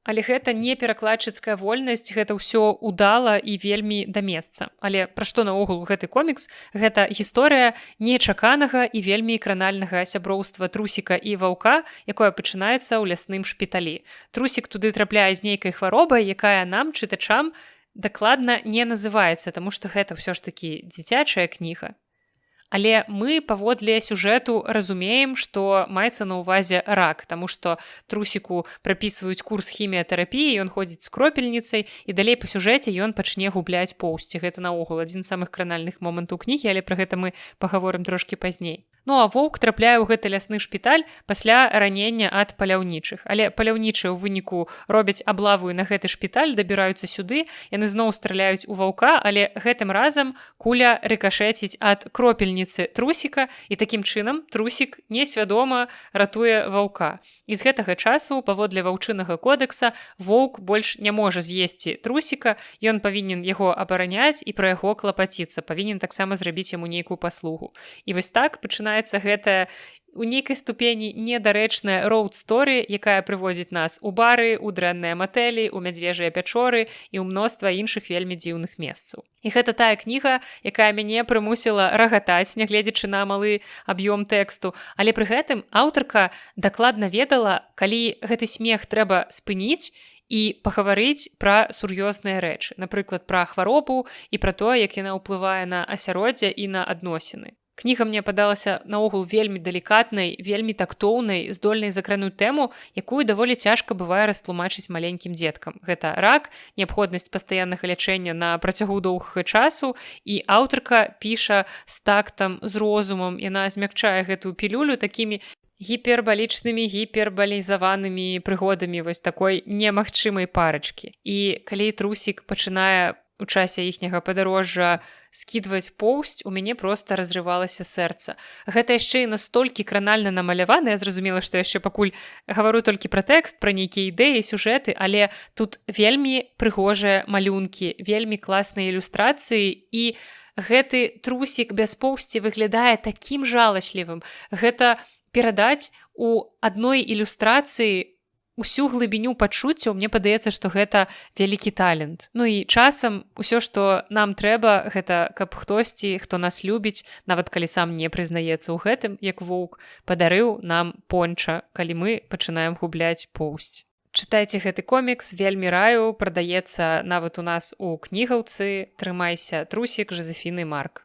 Але гэта не перакладчыцкая вольнасць, гэта ўсё ўдала і вельмі да месца. Але пра што наогул гэты комікс? Гэта гісторыя нечаканага і вельмі кранальнага сяброўства трусіка і ваўка, якое пачынаецца ў лясным шпіталі. Трусік туды трапляе з нейкай хваробай, якая нам, чытачам, дакладна не называецца, таму што гэта ўсё ж такі дзіцячая кніга. Але мы паводле сюжэту разумеем, што маецца на ўвазе рак, таму што трусіку прапісваюць курс хіміятэрапіі, ён ходзіць з кропельніцай, і далей па сюжэце ён пачне губляць поўсці. Гэта наогул адзін з самых кранальных момантаў кнігі, але пра гэта мы пагаворым трошкі пазней. Ну а воўк трапляе ў гэты лясны шпіталь пасля ранення ад паляўнічых. Але паляўнічыя ў выніку робяць аблаву на гэты шпіталь, дабіраюцца сюды, яны зноў страляюць у ваўка, але гэтым разам куля рыкашэціць ад кропельніцы трусіка, і такім чынам трусік несвядома ратуе ваўка. І з гэтага часу, паводле ваўчынага кодекса, воўк больш не можа з'есці трусіка, ён павінен яго абараняць і пра яго клапаціцца, павінен таксама зрабіць яму нейкую паслугу. І вось так пачынаецца гэтая у нейкай ступені недарэчная роуд-сторы, якая прывозіць нас у бары, у дрэнныя матэлі, у мядзвежыя пячоры і ў мноства іншых вельмі дзіўных месцаў. І гэта тая кніга, якая мяне прымусіла рагатаць, нягледзячы на малы аб'ём тэксту, але пры гэтым аўтарка дакладна ведала, калі гэты смех трэба спыніць і пагаварыць пра сур'ёзныя рэчы, напрыклад, пра хваробу і пра тое, як яна ўплывае на асяроддзе і на адносіны. Кніга мне падалася наогул вельмі далікатнай, вельмі тактоўнай, здольнай закрануць тэму, якую даволі цяжка бывае растлумачыць маленькім дзеткам. Гэта рак, неабходнасць пастаяннага лячэння на працягу доўгага часу, і аўтарка піша з тактам, з розумам, яна змякчае гэтую пілюлю такімі гіпербалічнымі гіпербалізаванымі прыгодамі вось такой немагчымай парачкі. І калі трусік пачынае у часе іхняга падарожжа скідваць поўсць, у мяне проста разрывалася сэрца. Гэта яшчэ і настолькі кранальна намалявана, я зразумела, што яшчэ пакуль гавару толькі пра тэкст, пра нейкія ідэі, сюжэты, але тут вельмі прыгожыя малюнкі, вельмі класныя ілюстрацыі, і гэты трусік без поўсці выглядае такім жаласлівым. Гэта перадаць у адной ілюстрацыі усю глыбіню пачуццяў, мне падаецца, што гэта вялікі талент. Ну і часам усё, што нам трэба, гэта каб хтосьці, хто нас любіць, нават калі сам не прызнаецца ў гэтым, як воўк, падарыў нам понча, калі мы пачынаем губляць поўсць. Чытайце гэты комікс, вельмі раю, прадаецца нават у нас у кнігаўцы. Трымайся, трусік, Жозефіны Марк.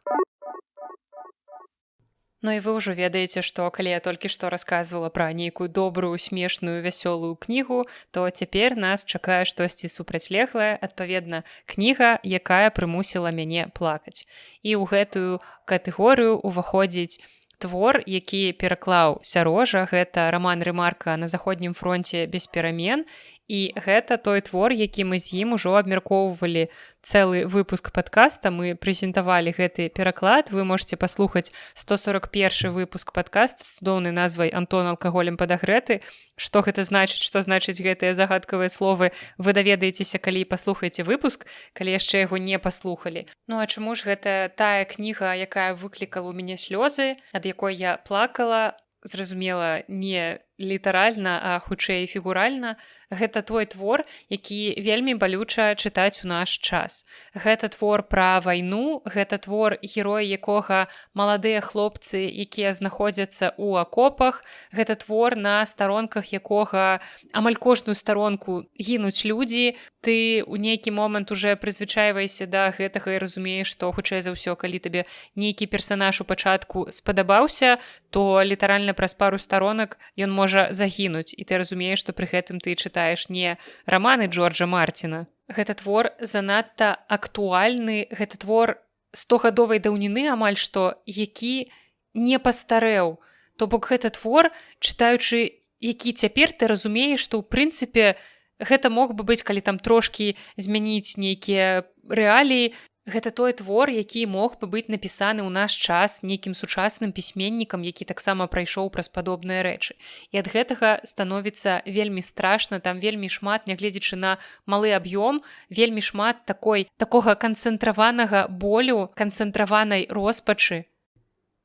Ну і вы ўжо ведаеце, што калі я толькі што расказвала пра нейкую добрую, смешную, вясёлую кнігу, то цяпер нас чакае штосьці супрацьлеглае, адпаведна, кніга, якая прымусіла мяне плакаць. І ў гэтую катэгорыю ўваходзіць твор, які пераклаў Сярожа, гэта раман Рэмарка «На заходнім фронце без перамен», і гэта той твор, які мы з ім ужо абмяркоўвалі цэлы выпуск падкаста. Мы прэзентавалі гэты пераклад. Вы можете паслухаць 141 выпуск падкаста з цудоўнай назвай «Антон алкаголем падагрэты». Што гэта значыць, што значыць гэтыя загадкавыя словы, вы даведаецеся, калі паслухаеце выпуск, калі яшчэ яго не паслухалі. Ну а чаму ж гэта тая кніга, якая выклікала ў мяне слёзы, ад якой я плакала, зразумела, не літаральна, а хутчэй фігуральна. Гэта той твор, які вельмі балюча чытаць у наш час. Гэта твор пра вайну, гэта твор, героі якога маладыя хлопцы, якія знаходзяцца ў акопах, гэта твор, на старонках якога амаль кожную старонку гінуць людзі. Ты ў нейкі момант уже прызвычайваешся да гэтага і разумееш, што хутчэй за ўсё, калі табе нейкі персанаж у пачатку спадабаўся, то літаральна праз пару старонак ён можа загінуць, і ты разумееш, што пры гэтым ты чытаеш не раманы Джорджа Марціна. Гэта твор занадта актуальны, гэта твор 100гадовай даўніны амаль што, які не пастарэў. То бок гэта твор, чытаючы які цяпер ты разумееш, што ў прынцыпе гэта мог бы быць, калі там трошкі змяніць нейкія рэаліі. Гэта той твор, які мог бы быць напісаны ў наш час нейкім сучасным пісьменнікам, які таксама прайшоў праз падобныя рэчы. І ад гэтага становіцца вельмі страшна, там вельмі шмат, нягледзячы на малы аб'ём, вельмі шмат такога канцэнтраванага болю, канцэнтраванай роспачы.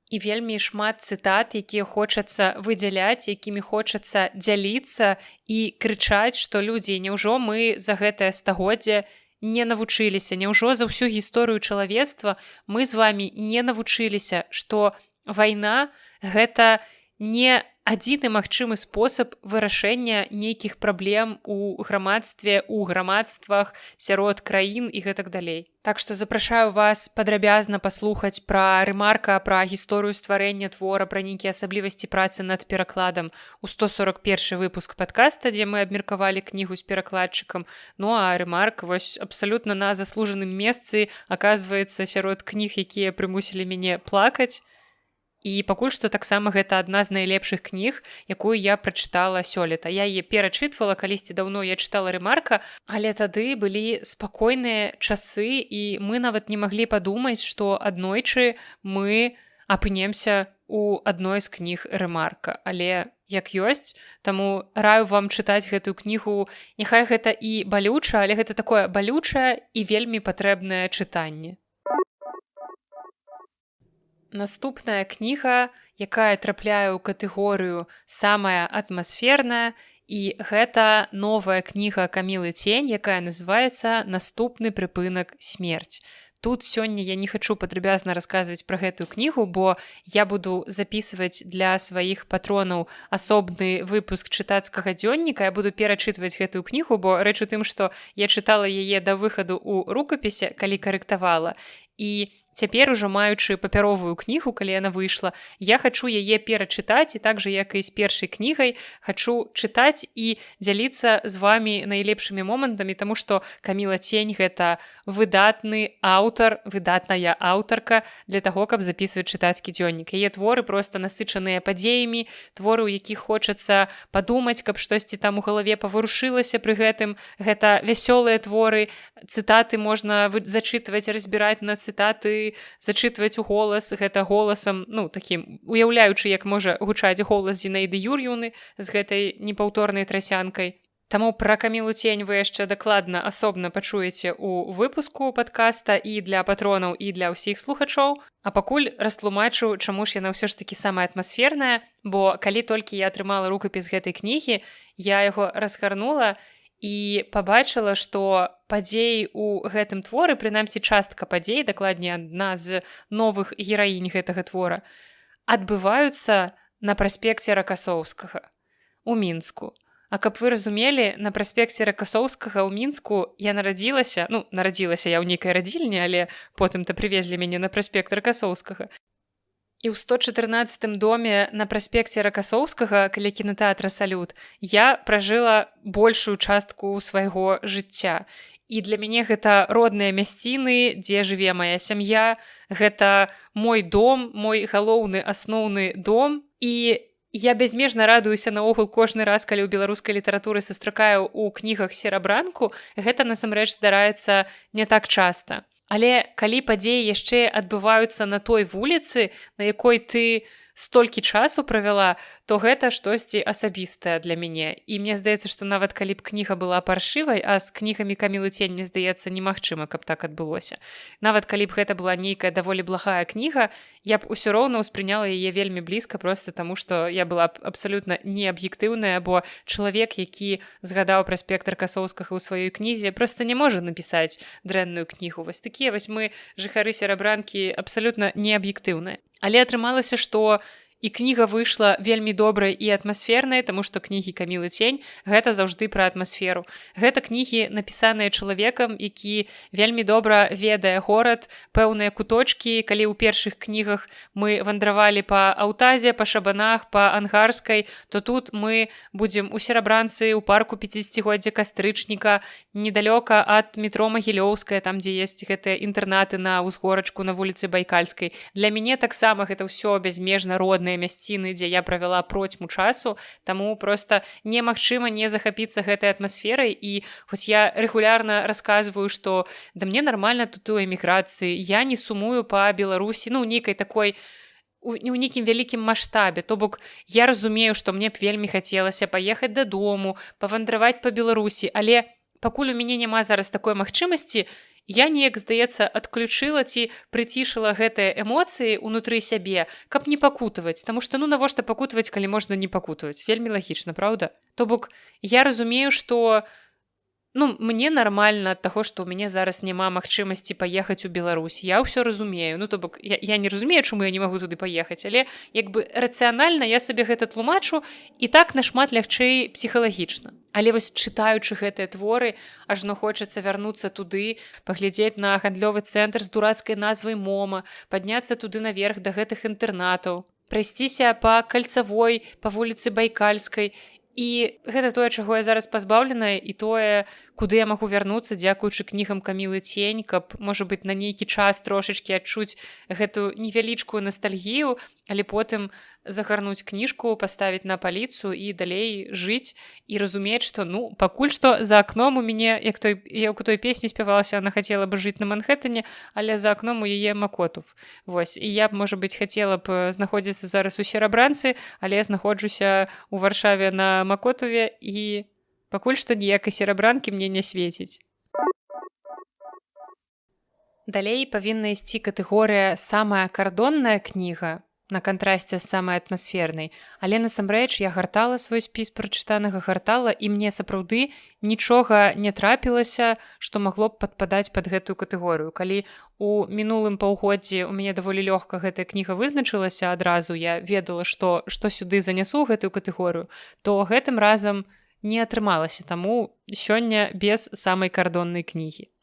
І вельмі шмат цытат, якія хочацца выдзяляць, якімі хочацца дзяліцца і крычаць, што людзі, няўжо мы за гэтае стагоддзе не навучыліся, няўжо за ўсю гісторыю чалавецтва мы з вамі не навучыліся, што вайна – гэта не адзіны магчымы спосаб вырашэння нейкіх праблем у грамадстве, у грамадствах, сярод краін і гэтак далей. Так што запрашаю вас падрабязна паслухаць пра Рэмарка, пра гісторыю стварэння твора, пра нейкія асаблівасці працы над перакладам у 141 выпуск падкаста, дзе мы абмеркавалі кнігу з перакладчыкам. Ну а Рэмарк вось абсалютна на заслужаным месцы аказваецца сярод кніг, якія прымусілі мяне плакаць. І пакуль што таксама гэта адна з найлепшых кніг, якую я прачытала сёлета. Я яе перачытвала, калісьці даўно я чытала Рэмарка, але тады былі спакойныя часы, і мы нават не маглі падумаць, што аднойчы мы апынемся у адной з кніг Рэмарка. Але як ёсць, таму раю вам чытаць гэтую кнігу. Няхай гэта і балюча, але гэта такое балючае і вельмі патрэбнае чытанне. Наступная кніга, якая трапляе ў катэгорыю самая атмасферная, і гэта новая кніга Камілы Цень, якая называецца «Наступны прыпынак смерць». Тут сёння я не хачу падрабязна расказваць пра гэтую кнігу, бо я буду запісваць для сваіх патронаў асобны выпуск чытацкага дзённіка. Я буду перачытваць гэтую кнігу, бо рэч у тым, што я чытала яе да выхаду ў рукапісе, калі карэктавала. І цяпер ужо маючы папяровую кнігу, калі яна выйшла, я хачу яе перачытаць і так жа як і з першай кнігай хачу чытаць і дзяліцца з вами найлепшымі момантамі, таму што Каміла Цень гэта выдатны аўтар, выдатная аўтарка для таго, каб запісваць чытацкі дзённік. Яе творы проста насычаныя падзеямі, творы, у якіх хочацца падумаць, каб штосьці там у галаве паварушылася пры гэтым. Гэта вясёлыя творы, цытаты можна зачытваць, разбіраць на цытаты, зачытваць у голас, гэта голасам, такім, уяўляючы, як можа гучаць голас Зінаіды Юр'еўны з гэтай непаўторнай трасянкай. Таму пра Камілу Цень вы яшчэ дакладна асобна пачуеце ў выпуску падкаста і для патронаў, і для ўсіх слухачоў. А пакуль растлумачу, чаму ж яна ўсё ж такі самая атмасферная, бо калі толькі я атрымала рукапіс гэтай кнігі, я яго разгарнула і пабачыла, што падзеі ў гэтым творы, прынамсі частка падзей, дакладней адна з новых гераінь гэтага твора, адбываюцца на праспекце Ракасоўскага у Мінску. А каб вы разумелі, на праспекце Ракасоўскага ў Мінску я нарадзілася я ў нейкай радзільні, але потым-то прывезлі мяне на праспект Ракасоўскага. І ў 114 доме на праспекце Ракасоўскага, каля кінатэатра «Салют», я пражыла большую частку свайго жыцця. І для мяне гэта родныя мясціны, дзе жыве мая сям'я, гэта мой дом, мой галоўны асноўны дом. І я бязмежна радуюся наогул кожны раз, калі ў беларускай літаратуры сустракаю ў кнігах серабранку, гэта насамрэч здараецца не так часта. Але калі падзеі яшчэ адбываюцца на той вуліцы, на якой ты столькі часу правяла, то гэта штосьці асабістае для мяне. І мне здаецца, што нават калі б кніга была паршывай, а з кнігамі Камілы Цень, мне здаецца, немагчыма, каб так адбылося. Нават калі б гэта была нейкая даволі благая кніга, я б усё роўна ўспрыняла яе вельмі блізка, проста таму, што я была б абсалютна неаб'ектыўная, бо чалавек, які згадаў праспект Ракасоўскага ў сваёй кнізе, проста не можа напісаць дрэнную кнігу. Вось такія мы, жыхары серабранкі, абсалютна неаб'ектыўныя. Але атрымалася, што і кніга выйшла вельмі добрай і атмасфернай, таму што кнігі Камілы Цень гэта заўжды пра атмасферу. Гэта кнігі, напісаныя чалавекам, які вельмі добра ведае горад, пэўныя куточкі. Калі ў першых кнігах мы вандравалі па Аўтазе, па Шабанах, па Ангарскай, то тут мы будзем у Серабранцы, у парку 50-годдзя кастрычніка, недалёка ад метро Магілёўская, там, дзе ёсць гэтыя інтэрнаты на ўзгорачку на вуліцы Байкальскай. Для мяне таксама гэта ўсё бязмежна родныя мясціны, дзе я правяла процьму часу, таму проста немагчыма не захапіцца гэтай атмасферай. І хоць я рэгулярна расказваю, што да мне нармальна тут у эміграцыі, я не сумую па Беларусі, нейкай такой у нейкім вялікім маштабе. То бок я разумею, што мне б вельмі хацелася паехаць дадому, павандраваць па Беларусі, але пакуль у мяне няма зараз такой магчымасці, я неяк, здаецца, адключыла ці прыцішыла гэтыя эмоцыі ўнутры сябе, каб не пакутаваць, таму што навошта пакутаваць, калі можна не пакутаваць. Вельмі лагічна, праўда? То бок я разумею, што мне нармальна ад таго, што ў мяне зараз няма магчымасці паехаць у Беларусь. Я ўсё разумею. То бок я не разумею, чаму я не магу туды паехаць, але рацыянальна я сабе гэта тлумачу, і так нашмат лягчэй псіхалагічна. Але вось чытаючы гэтыя творы, ажно хочацца вярнуцца туды, паглядзець на гандлёвы цэнтр з дурацкай назвай МОМА, падняцца туды наверх да гэтых інтэрнатаў, прайсціся па Кальцавой, па вуліцы Байкальскай. І гэта тое, чаго я зараз пазбаўленая, і тое, куды я магу вярнуцца, дзякуючы кнігам Камілы Цень, каб, можа быць, на нейкі час трошачкі адчуць гэту невялічкую настальгію, але потым загарнуць кніжку, паставіць на паліцу і далей жыць і разумець, што пакуль што за акном у мяне, як у той песні спявалася, она хацела бы жыць на Манхэттане, але за акном у яе Макотов. Вось, і я б, можа быць, хацела б знаходзіцца зараз у Серабранцы, але я знаходжуся ў Варшаве на Макотове, і пакуль што ніякай серабранкі мне не свеціць. Далей павінна ісці катэгорыя «самая кардонная кніга», на кантрасце з самай атмасфернай, але насамрэч я гартала свой спіс прачытанага гартала, і мне сапраўды нічога не трапілася, што магло б падпадаць пад гэтую катэгорыю. Калі у мінулым паўгоддзі у мяне даволі лёгка гэтая кніга вызначылася адразу, я ведала, што сюды занясу гэтую катэгорыю, то гэтым разам не атрымалася, таму сёння без самай кардоннай кнігі.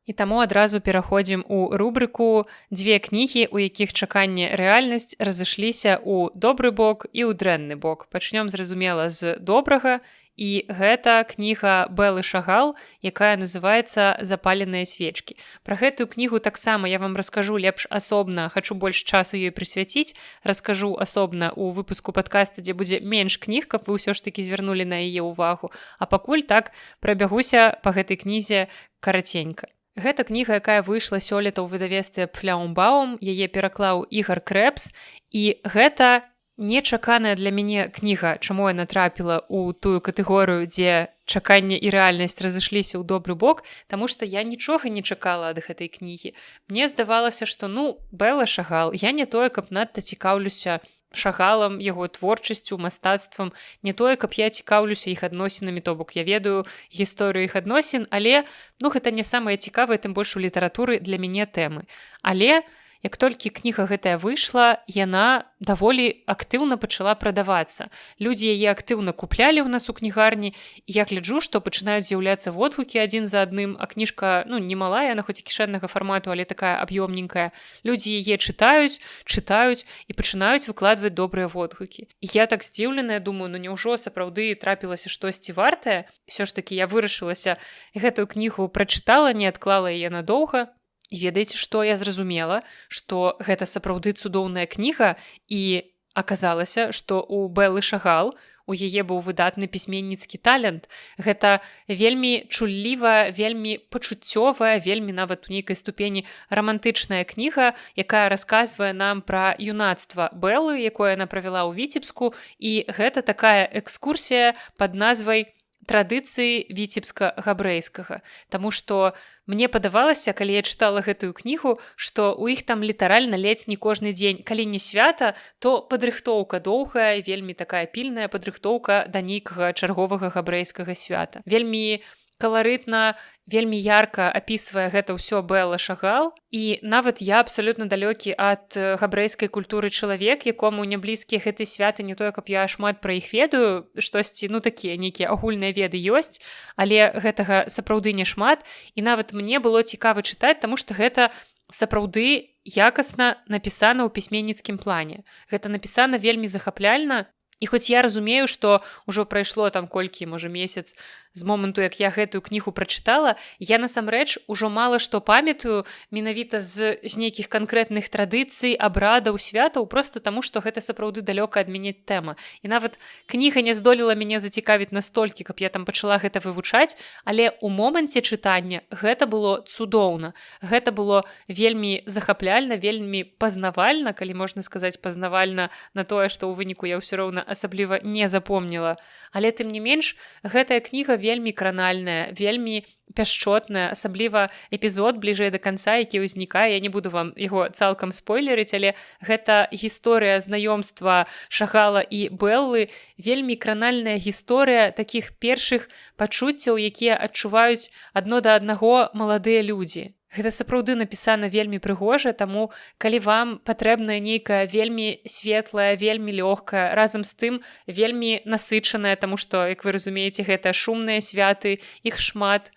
І таму адразу пераходзім у рубрыку дзве кнігі, у якіх чаканне рэальнасць разышліся ў добры бок і ў дрэнны бок. Пачнём, зразумела, з добрага. І гэта кніга Белы Шагал, якая называецца «Запаленыя свечкі». Пра гэтую кнігу таксама я вам раскажу лепш асобна, хачу больш часу ёй прысвяціць, раскажу асобна ў выпуску падкаста, дзе будзе менш кніг, каб вы ўсё ж такі звярнулі на яе ўвагу. А пакуль так прабягуся па гэтай кнізе караценька. Гэта кніга, якая выйшла сёлета ў выдавецтве Пфляумбаум, яе пераклаў Ігар Крэпс, і гэта нечаканая для мяне кніга, чаму я натрапіла ў тую катэгорыю, дзе чаканне і рэальнасць разышліся ў добры бок, таму што я нічога не чакала ад гэтай кнігі. Мне здавалася, што Бэла Шагал, я не тое, каб надта цікаўлюся Шагалам, яго творчасцю, мастацтвам, не тое, каб я цікаўлюся іх адносінамі, то бок я ведаю гісторыю іх адносін, але гэта не самае цікавае, тым больш у літаратуры для мяне тэмы. Але як толькі кніга гэтая выйшла, яна даволі актыўна пачала прадавацца. Людзі яе актыўна куплялі ў нас у кнігарні, і я гляджу, што пачынаюць з'яўляцца водгукі адзін за адным, а кніжка, немалая, яна хоць і кішэннага фармату, але такая аб'ёмненькая. Людзі яе чытаюць і пачынаюць выкладваць добрыя водгукі. І я так здзіўленая, думаю, няўжо сапраўды трапілася штосьці вартае? Усё ж такі я вырашылася, гэтую кнігу прачытала, не адклала яе надоўга. І ведаеце, што я зразумела, што гэта сапраўды цудоўная кніга, і аказалася, што ў Бэлы Шагал у яе быў выдатны пісьменніцкі талент. Гэта вельмі чуллівая, вельмі пачуццёвая, вельмі нават у нейкай ступені рамантычная кніга, якая расказвае нам пра юнацтва Бэлы, якое яна правяла ў Віцебску, і гэта такая экскурсія пад назвай традыцыі віцебска-габрэйскага. Таму што мне падавалася, калі я чытала гэтую кнігу, што ў іх там літаральна ледзь не кожны дзень. Калі не свята, то падрыхтоўка доўгая, вельмі такая пільная падрыхтоўка да нейкага чарговага габрэйскага свята. Вельмі каларытна, вельмі ярка апісвае гэта ўсё Бэла Шагал, і нават я абсалютна далёкі ад габрэйскай культуры чалавек, якому не блізкія гэтыя святы, не тое, каб я шмат пра іх ведаю, штосьці, такія нейкія агульныя веды ёсць, але гэтага сапраўды не шмат, і нават мне было цікава чытаць, таму што гэта сапраўды якасна напісана ў пісьменніцкім плане. Гэта напісана вельмі захапляльна, і хоць я разумею, што ўжо прайшло там колькі, можа, месяц з моманту, як я гэтую кнігу прачытала, я насамрэч ужо мала што памятаю менавіта з нейкіх канкрэтных традыцый, абрадаў, святаў, проста таму, што гэта сапраўды далёка ад мяне тэма. І нават кніга не здолела мяне зацікавіць настолькі, каб я там пачала гэта вывучаць, але ў моманце чытання гэта было цудоўна. Гэта было вельмі захапляльна, вельмі пазнавальна, калі можна сказаць пазнавальна на тое, што ў выніку я ўсё роўна асабліва не запомніла. Але тым не менш, гэтая кніга вельмі кранальная, вельмі пяшчотная, асабліва эпізод бліжэй да канца, які ўзнікае. Я не буду вам яго цалкам спойлерыць, але гэта гісторыя знаёмства Шагала і Бэллы, вельмі кранальная гісторыя такіх першых пачуццяў, якія адчуваюць адно да аднаго маладыя людзі. Гэта сапраўды напісана вельмі прыгожа, таму калі вам патрэбная нейкая вельмі светлая, вельмі лёгкая, разам з тым вельмі насычаная, таму што, як вы разумееце, гэта шумныя святы, іх шмат,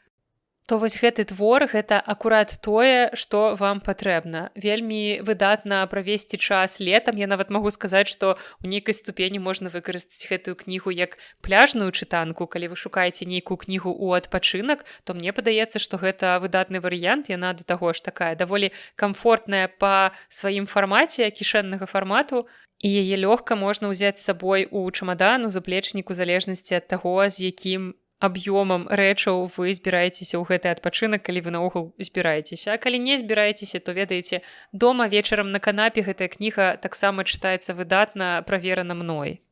то вось гэты твор, гэта акурат тое, што вам патрэбна. Вельмі выдатна правесці час летам. Я нават магу сказаць, што ў нейкай ступені можна выкарыстаць гэтую кнігу як пляжную чытанку. Калі вы шукаеце нейкую кнігу ў адпачынак, то мне падаецца, што гэта выдатны варыянт. Яна да таго ж такая даволі камфортная па сваім фармаце, кішэннага фармату. І яе лёгка можна ўзяць з сабой у чамадан, у заплечнік, у залежнасці ад таго, з якім аб'ёмам рэчаў вы збіраецеся ў гэты адпачынак, калі вы наогул збіраецеся. А калі не збіраецеся, то ведаеце, дома вечарам на канапе гэтая кніга таксама чытаецца выдатна, праверана мной.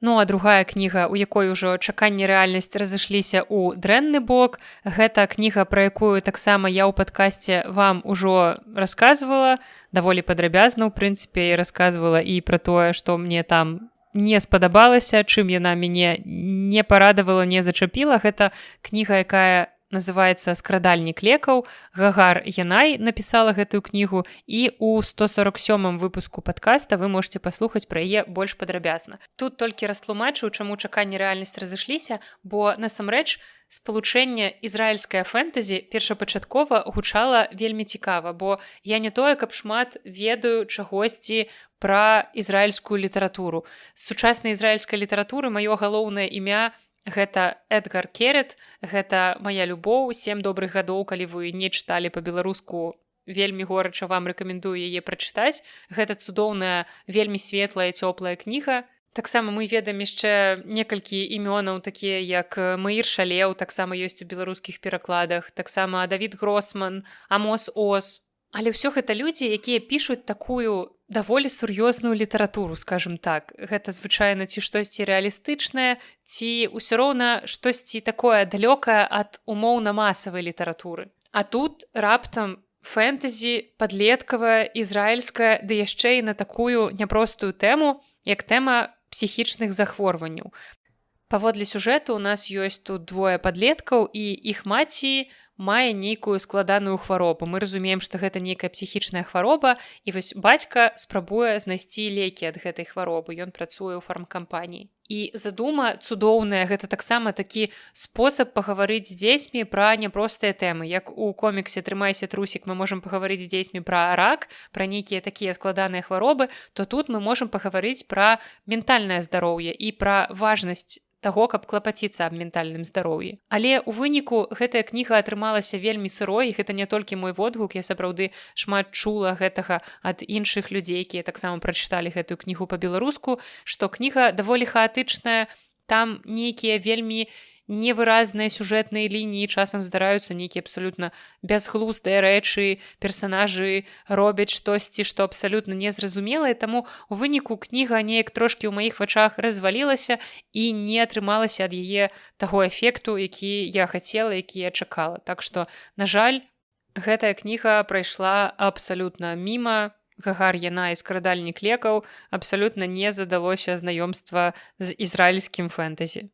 А другая кніга, у якой ужо чаканне і рэальнасць разышліся ў дрэнны бок, гэта кніга, пра якую таксама я ў падкасце вам ужо расказвала, даволі падрабязна, ў прынцыпе, і расказвала і пра тое, што мне там не спадабалася, чым яна мяне не парадавала, не зачапіла. Гэта кніга, якая называецца «Скрадальнік лекаў». Гагар Янай напісала гэтую кнігу, і ў 147 выпуску падкаста вы можете паслухаць пра яе больш падрабязна. Тут толькі растлумачыў, чаму чаканне рэальнасць разышліся, бо насамрэч спалучэнне ізраільскае фэнтэзі першапачаткова гучала вельмі цікава, бо я не тое, каб шмат ведаю чагосьці пра ізраільскую літаратуру. З сучаснай ізраільскай літаратуры маё галоўнае імя гэта Эдгар Керет, гэта «Мая любоў», 7 добрых гадоў, калі вы не чыталі па-беларуску, вельмі горача вам рэкамендую яе прачытаць. Гэта цудоўная, вельмі светлая, цёплая кніга. Таксама мы ведаем яшчэ некалькі імёнаў, такія як Маір Шалеў, таксама ёсць у беларускіх перакладах, таксама Давід Гросман, Амос Оз. Але ўсё гэта людзі, якія пішуць такую даволі сур'ёзную літаратуру, скажем так. Гэта звычайна ці штосьці рэалістычнае, ці ўсё роўна штосьці такое далёкае ад умоўна-масавай літаратуры. А тут раптам фэнтэзі, падлеткавая, ізраільская, ды яшчэ і на такую няпростую тэму, як тэма псіхічных захворванняў. Паводле сюжэту у нас ёсць тут двое падлеткаў, і іх маці мае нейкую складаную хваробу. Мы разумеем, што гэта нейкая псіхічная хвароба, і вось бацька спрабуе знайсці лекі ад гэтай хваробы. Ён працуе ў фармкампаніі. І задума цудоўная, гэта таксама такі спосаб пагаварыць з дзецьмі пра няпростыя тэмы. Як у коміксе «Трымайся, трусік» мы можам пагаварыць з дзецьмі пра рак, пра нейкія такія складаныя хваробы, то тут мы можам пагаварыць пра ментальнае здароўе і пра важнасць таго, каб клапаціцца аб ментальным здароўі. Але ў выніку гэтая кніга атрымалася вельмі сырой, і гэта не толькі мой водгук, я сапраўды шмат чула гэтага ад іншых людзей, якія таксама прачыталі гэтую кнігу па-беларуску, што кніга даволі хаатычная, там нейкія вельмі невыразныя сюжэтныя лініі, часам здараюцца нейкія абсалютна бязглуздыя рэчы, персанажы робяць штосьці, што абсалютна незразумелае, таму у выніку кніга неяк трошкі ў маіх вачах развалілася і не атрымалася ад яе таго эфекту, які я хацела, які я чакала. Так што, на жаль, гэтая кніга прайшла абсалютна міма. Гагар Янай і «Скрадальнік лекаў» абсалютна не задалося знаёмства з ізраільскім фэнтэзі.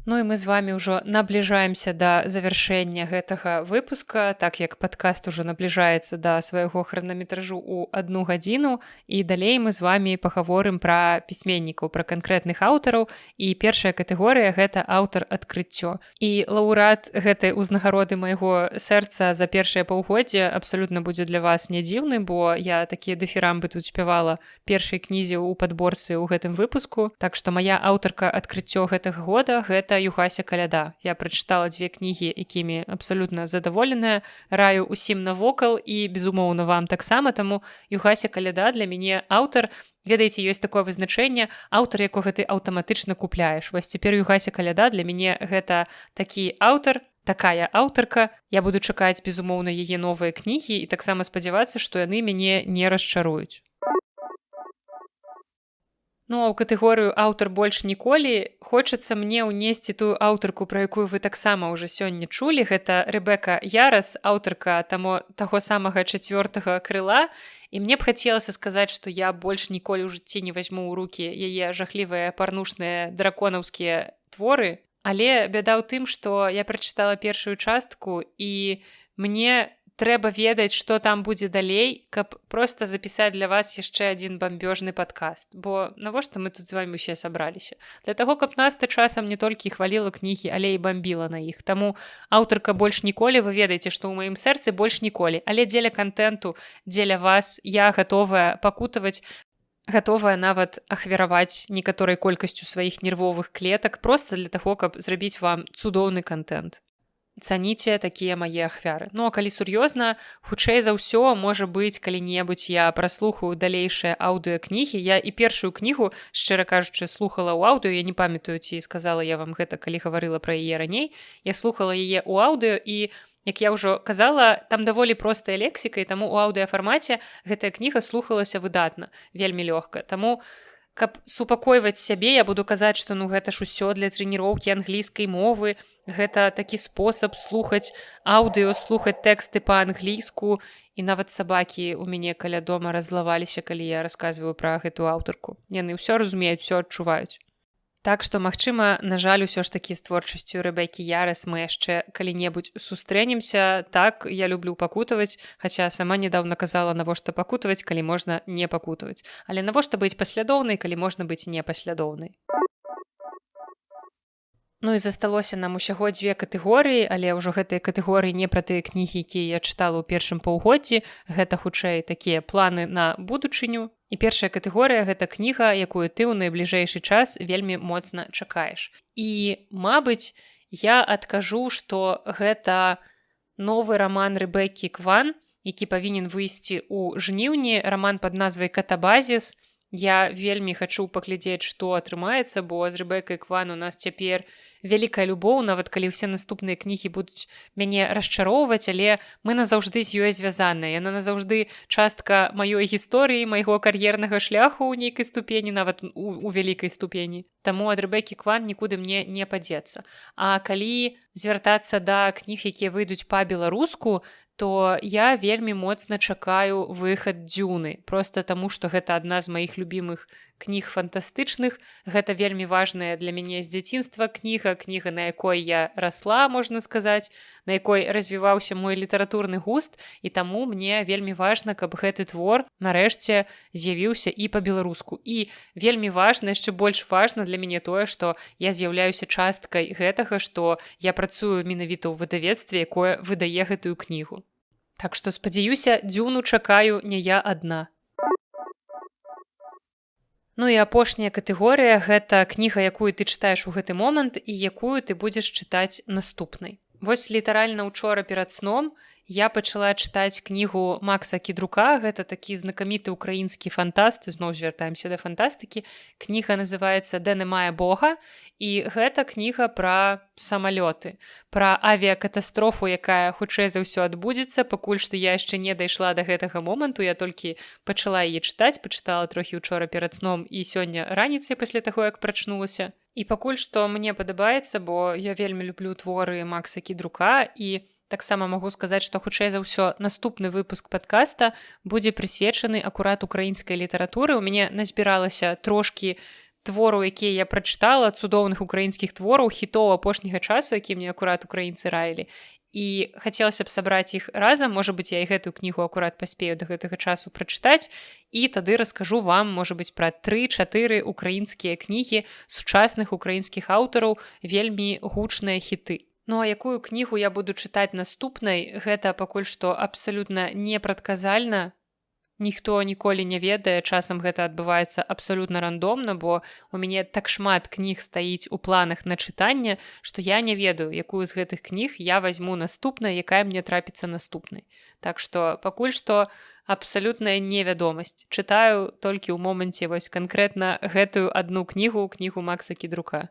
Ну і мы з вами ўжо набліжаемся да завяршэння гэтага выпуска, так як падкаст ужо набліжаецца да свайго хранаметражу ў 1 гадзіну, і далей мы з вами пагаворым пра пісьменнікаў, пра канкрэтных аўтараў, і першая катэгорыя – гэта аўтар-адкрыццё. І лаўрэат гэтай узнагароды майго сэрца за першае паўгоддзе абсалютна будзе для вас не дзіўны, бо я такія дыфірамбы тут спявала першай кнізе ў падборцы ў гэтым выпуску. Так што мая аўтарка-адкрыццё гэтага года – гэта Юхася Каляда. Я прачытала 2 кнігі, якімі абсалютна задаволеная. Раю усім навокал і, безумоўна, вам таксама. Таму Юхася Каляда для мяне аўтар. Ведаеце, ёсць такое вызначэнне, аўтар, якога ты аўтаматычна купляеш. Вось цяпер Юхася Каляда для мяне гэта такі аўтар, такая аўтарка. Я буду чакаць, безумоўна, яе новыя кнігі і таксама спадзявацца, што яны мяне не расчаруюць. Ну, а ў катэгорыю «Аўтар больш ніколі» хочацца мне ўнесці тую аўтарку, пра якую вы таксама ўжо сёння чулі. Гэта Рэбека Ярас, аўтарка таго самага 4-га крыла. І мне б хацелася сказаць, што я больш ніколі ў жыцці не вазьму ў рукі яе жахлівыя парнушныя драконаўскія творы. Але бяда ў тым, што я прачытала першую частку, і мне трэба ведаць, што там будзе далей, каб проста запісаць для вас яшчэ адзін бамбёжны падкаст. Бо навошта мы тут з вамі ўсе сабраліся? Для таго, каб нас часам не толькі хваліла кнігі, але і бамбіла на іх. Таму аўтарка больш ніколі, вы ведаеце, што ў маім сэрцы больш ніколі. Але дзеля кантэнту, дзеля вас я гатовая пакутаваць, гатовая нават ахвяраваць некаторай колькасцю сваіх нервовых клетак проста для таго, каб зрабіць вам цудоўны кантэнт. Цаніце такія мае ахвяры. Ну, а калі сур'ёзна, хутчэй за ўсё, можа быць, калі-небудзь я праслухаю далейшыя аўдыёкнігі. Я і першую кнігу, шчыра кажучы, слухала ў аўдыё. Я не памятаю, ці сказала я вам гэта, калі гаварыла пра яе раней. Я слухала яе ў аўдыё, і, як я ўжо казала, там даволі простая лексіка, і таму ў аўдыёфармаце гэтая кніга слухалася выдатна, вельмі лёгка. Таму каб супакойваць сябе, я буду казаць, што гэта ж усё для трэніроўкі англійскай мовы, гэта такі спосаб слухаць аўдыё, слухаць тэксты па-англійску, і нават сабакі ў мяне каля дома раззлаваліся, калі я расказваю пра гэтую аўтарку. Яны ўсё разумеюць, усё адчуваюць. Так што, магчыма, на жаль, усё ж такі з творчасцю Рэбекі Ярас мы яшчэ калі-небудзь сустрэнемся. Так, я люблю пакутаваць, хаця сама нядаўна казала, навошта пакутаваць, калі можна не пакутаваць. Але навошта быць паслядоўнай, калі можна быць непаслядоўнай. Ну і засталося нам усяго 2 катэгорыі, але ўжо гэтыя катэгорыі не пра тыя кнігі, якія я чытала ў першым паўгоддзі. Гэта, хутчэй, такія планы на будучыню. І першая катэгорыя – гэта кніга, якую ты ў найбліжэйшы час вельмі моцна чакаеш. І, мабыць, я адкажу, што гэта новы раман Рэбекі Кван, які павінен выйсці ў жніўні, раман пад назвай «Катабазіс». Я вельмі хачу паглядзець, што атрымаецца, бо з Рэбекай Кван у нас цяпер вялікая любоў, нават калі ўсе наступныя кнігі будуць мяне расчароўваць, але мы назаўжды з ёй звязаныя. Яна назаўжды частка маёй гісторыі, майго кар'ернага шляху ў нейкай ступені, нават у вялікай ступені. Таму ад Рэбекі Кван нікуды мне не падзецца. А калі звяртацца да кніг, якія выйдуць па-беларуску, то я вельмі моцна чакаю выхад «Дзюны». Проста таму, што гэта адна з маіх любімых кніг фантастычных. Гэта вельмі важная для мяне з дзяцінства кніга, на якой я расла, можна сказаць, на якой развіваўся мой літаратурны густ, і таму мне вельмі важна, каб гэты твор нарэшце з'явіўся і па-беларуску. І вельмі важна, яшчэ больш важна для мяне тое, што я з'яўляюся часткай гэтага, што я працую менавіта ў выдавецтве, якое выдае гэтую кнігу. Так што, спадзяюся, «Дзюну» чакаю не я адна. Ну і апошняя катэгорыя – гэта кніга, якую ты чытаеш у гэты момант і якую ты будзеш чытаць наступнай. Вось літаральна учора перад сном я пачала чытаць кнігу Макса Кідрука. Гэта такі знакаміты ўкраінскі фантаст, зноў звяртаемся да фантастыкі. Кніга называецца «Дэ немае Бога», і гэта кніга пра самалёты, пра авіякатастрофу, якая хутчэй за ўсё адбудзецца. Пакуль што я яшчэ не дайшла да гэтага моманту, я толькі пачала яе чытаць, пачытала трохі учора перад сном і сёння раніцай пасля таго, як прачнулася. І пакуль што мне падабаецца, бо я вельмі люблю творы Макса Кідрука, і таксама магу сказаць, што хутчэй за ўсё наступны выпуск падкаста будзе прысвечаны акурат украінскай літаратуры. У мяне назбіралася трошкі твораў, якія я прачытала, цудоўных украінскіх твораў, хітоў апошняга часу, які мне акурат украінцы раілі. І хацелася б сабраць іх разам, можа быць, я і гэтую кнігу акурат паспею да гэтага часу прачытаць, і тады раскажу вам, можа быць, пра 3-4 украінскія кнігі сучасных украінскіх аўтараў, вельмі гучныя хіты. Ну а якую кнігу я буду чытаць наступнай, гэта пакуль што абсалютна непрадказальна. Ніхто ніколі не ведае, часам гэта адбываецца абсалютна рандомна, бо у мяне так шмат кніг стаіць у планах на чытанне, што я не ведаю, якую з гэтых кніг я вазьму наступнай, якая мне трапіцца наступнай. Так што пакуль што абсалютная невядомасць. Чытаю толькі ў моманце вось канкрэтна гэтую адну кнігу Макса Кідрука.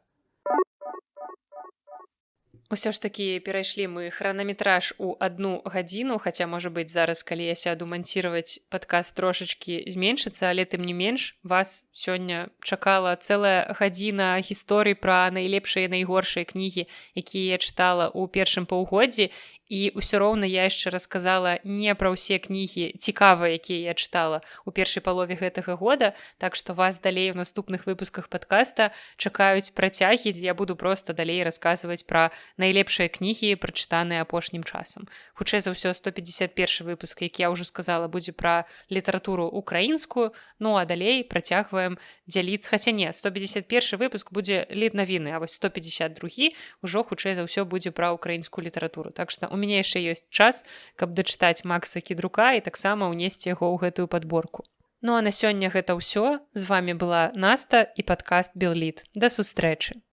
Усё ж такі перайшлі мы хранаметраж у 1 гадзіну, хаця, можа быць, зараз, калі я сяду манціраваць падкаст, трошачкі зменшыцца, але тым не менш, вас сёння чакала цэлая гадзіна гісторый пра найлепшыя і найгоршыя кнігі, якія я чытала ў першым паўгоддзі, і ўсё роўна я яшчэ расказала не пра ўсе кнігі цікавыя, якія я чытала ў першай палове гэтага года, так што вас далей у наступных выпусках падкаста чакаюць працягі, дзе я буду проста далей расказваць пра найлепшыя кнігі, прачытаныя апошнім часам. Хутчэй за ўсё, 151 выпуск, як я ўжо сказала, будзе пра літаратуру украінскую, ну а далей працягваем дзяліцца, хаця не, 151 выпуск будзе літнавіны, а вось 152 ўжо хутчэй за ўсё будзе пра украінскую літаратуру. Так што у мяне яшчэ ёсць час, каб дачытаць Макса Кідрука і таксама ўнесці яго ў гэтую падборку. Ну а на сёння гэта ўсё. З вамі была Наста і падкаст «Белліт». Да сустрэчы!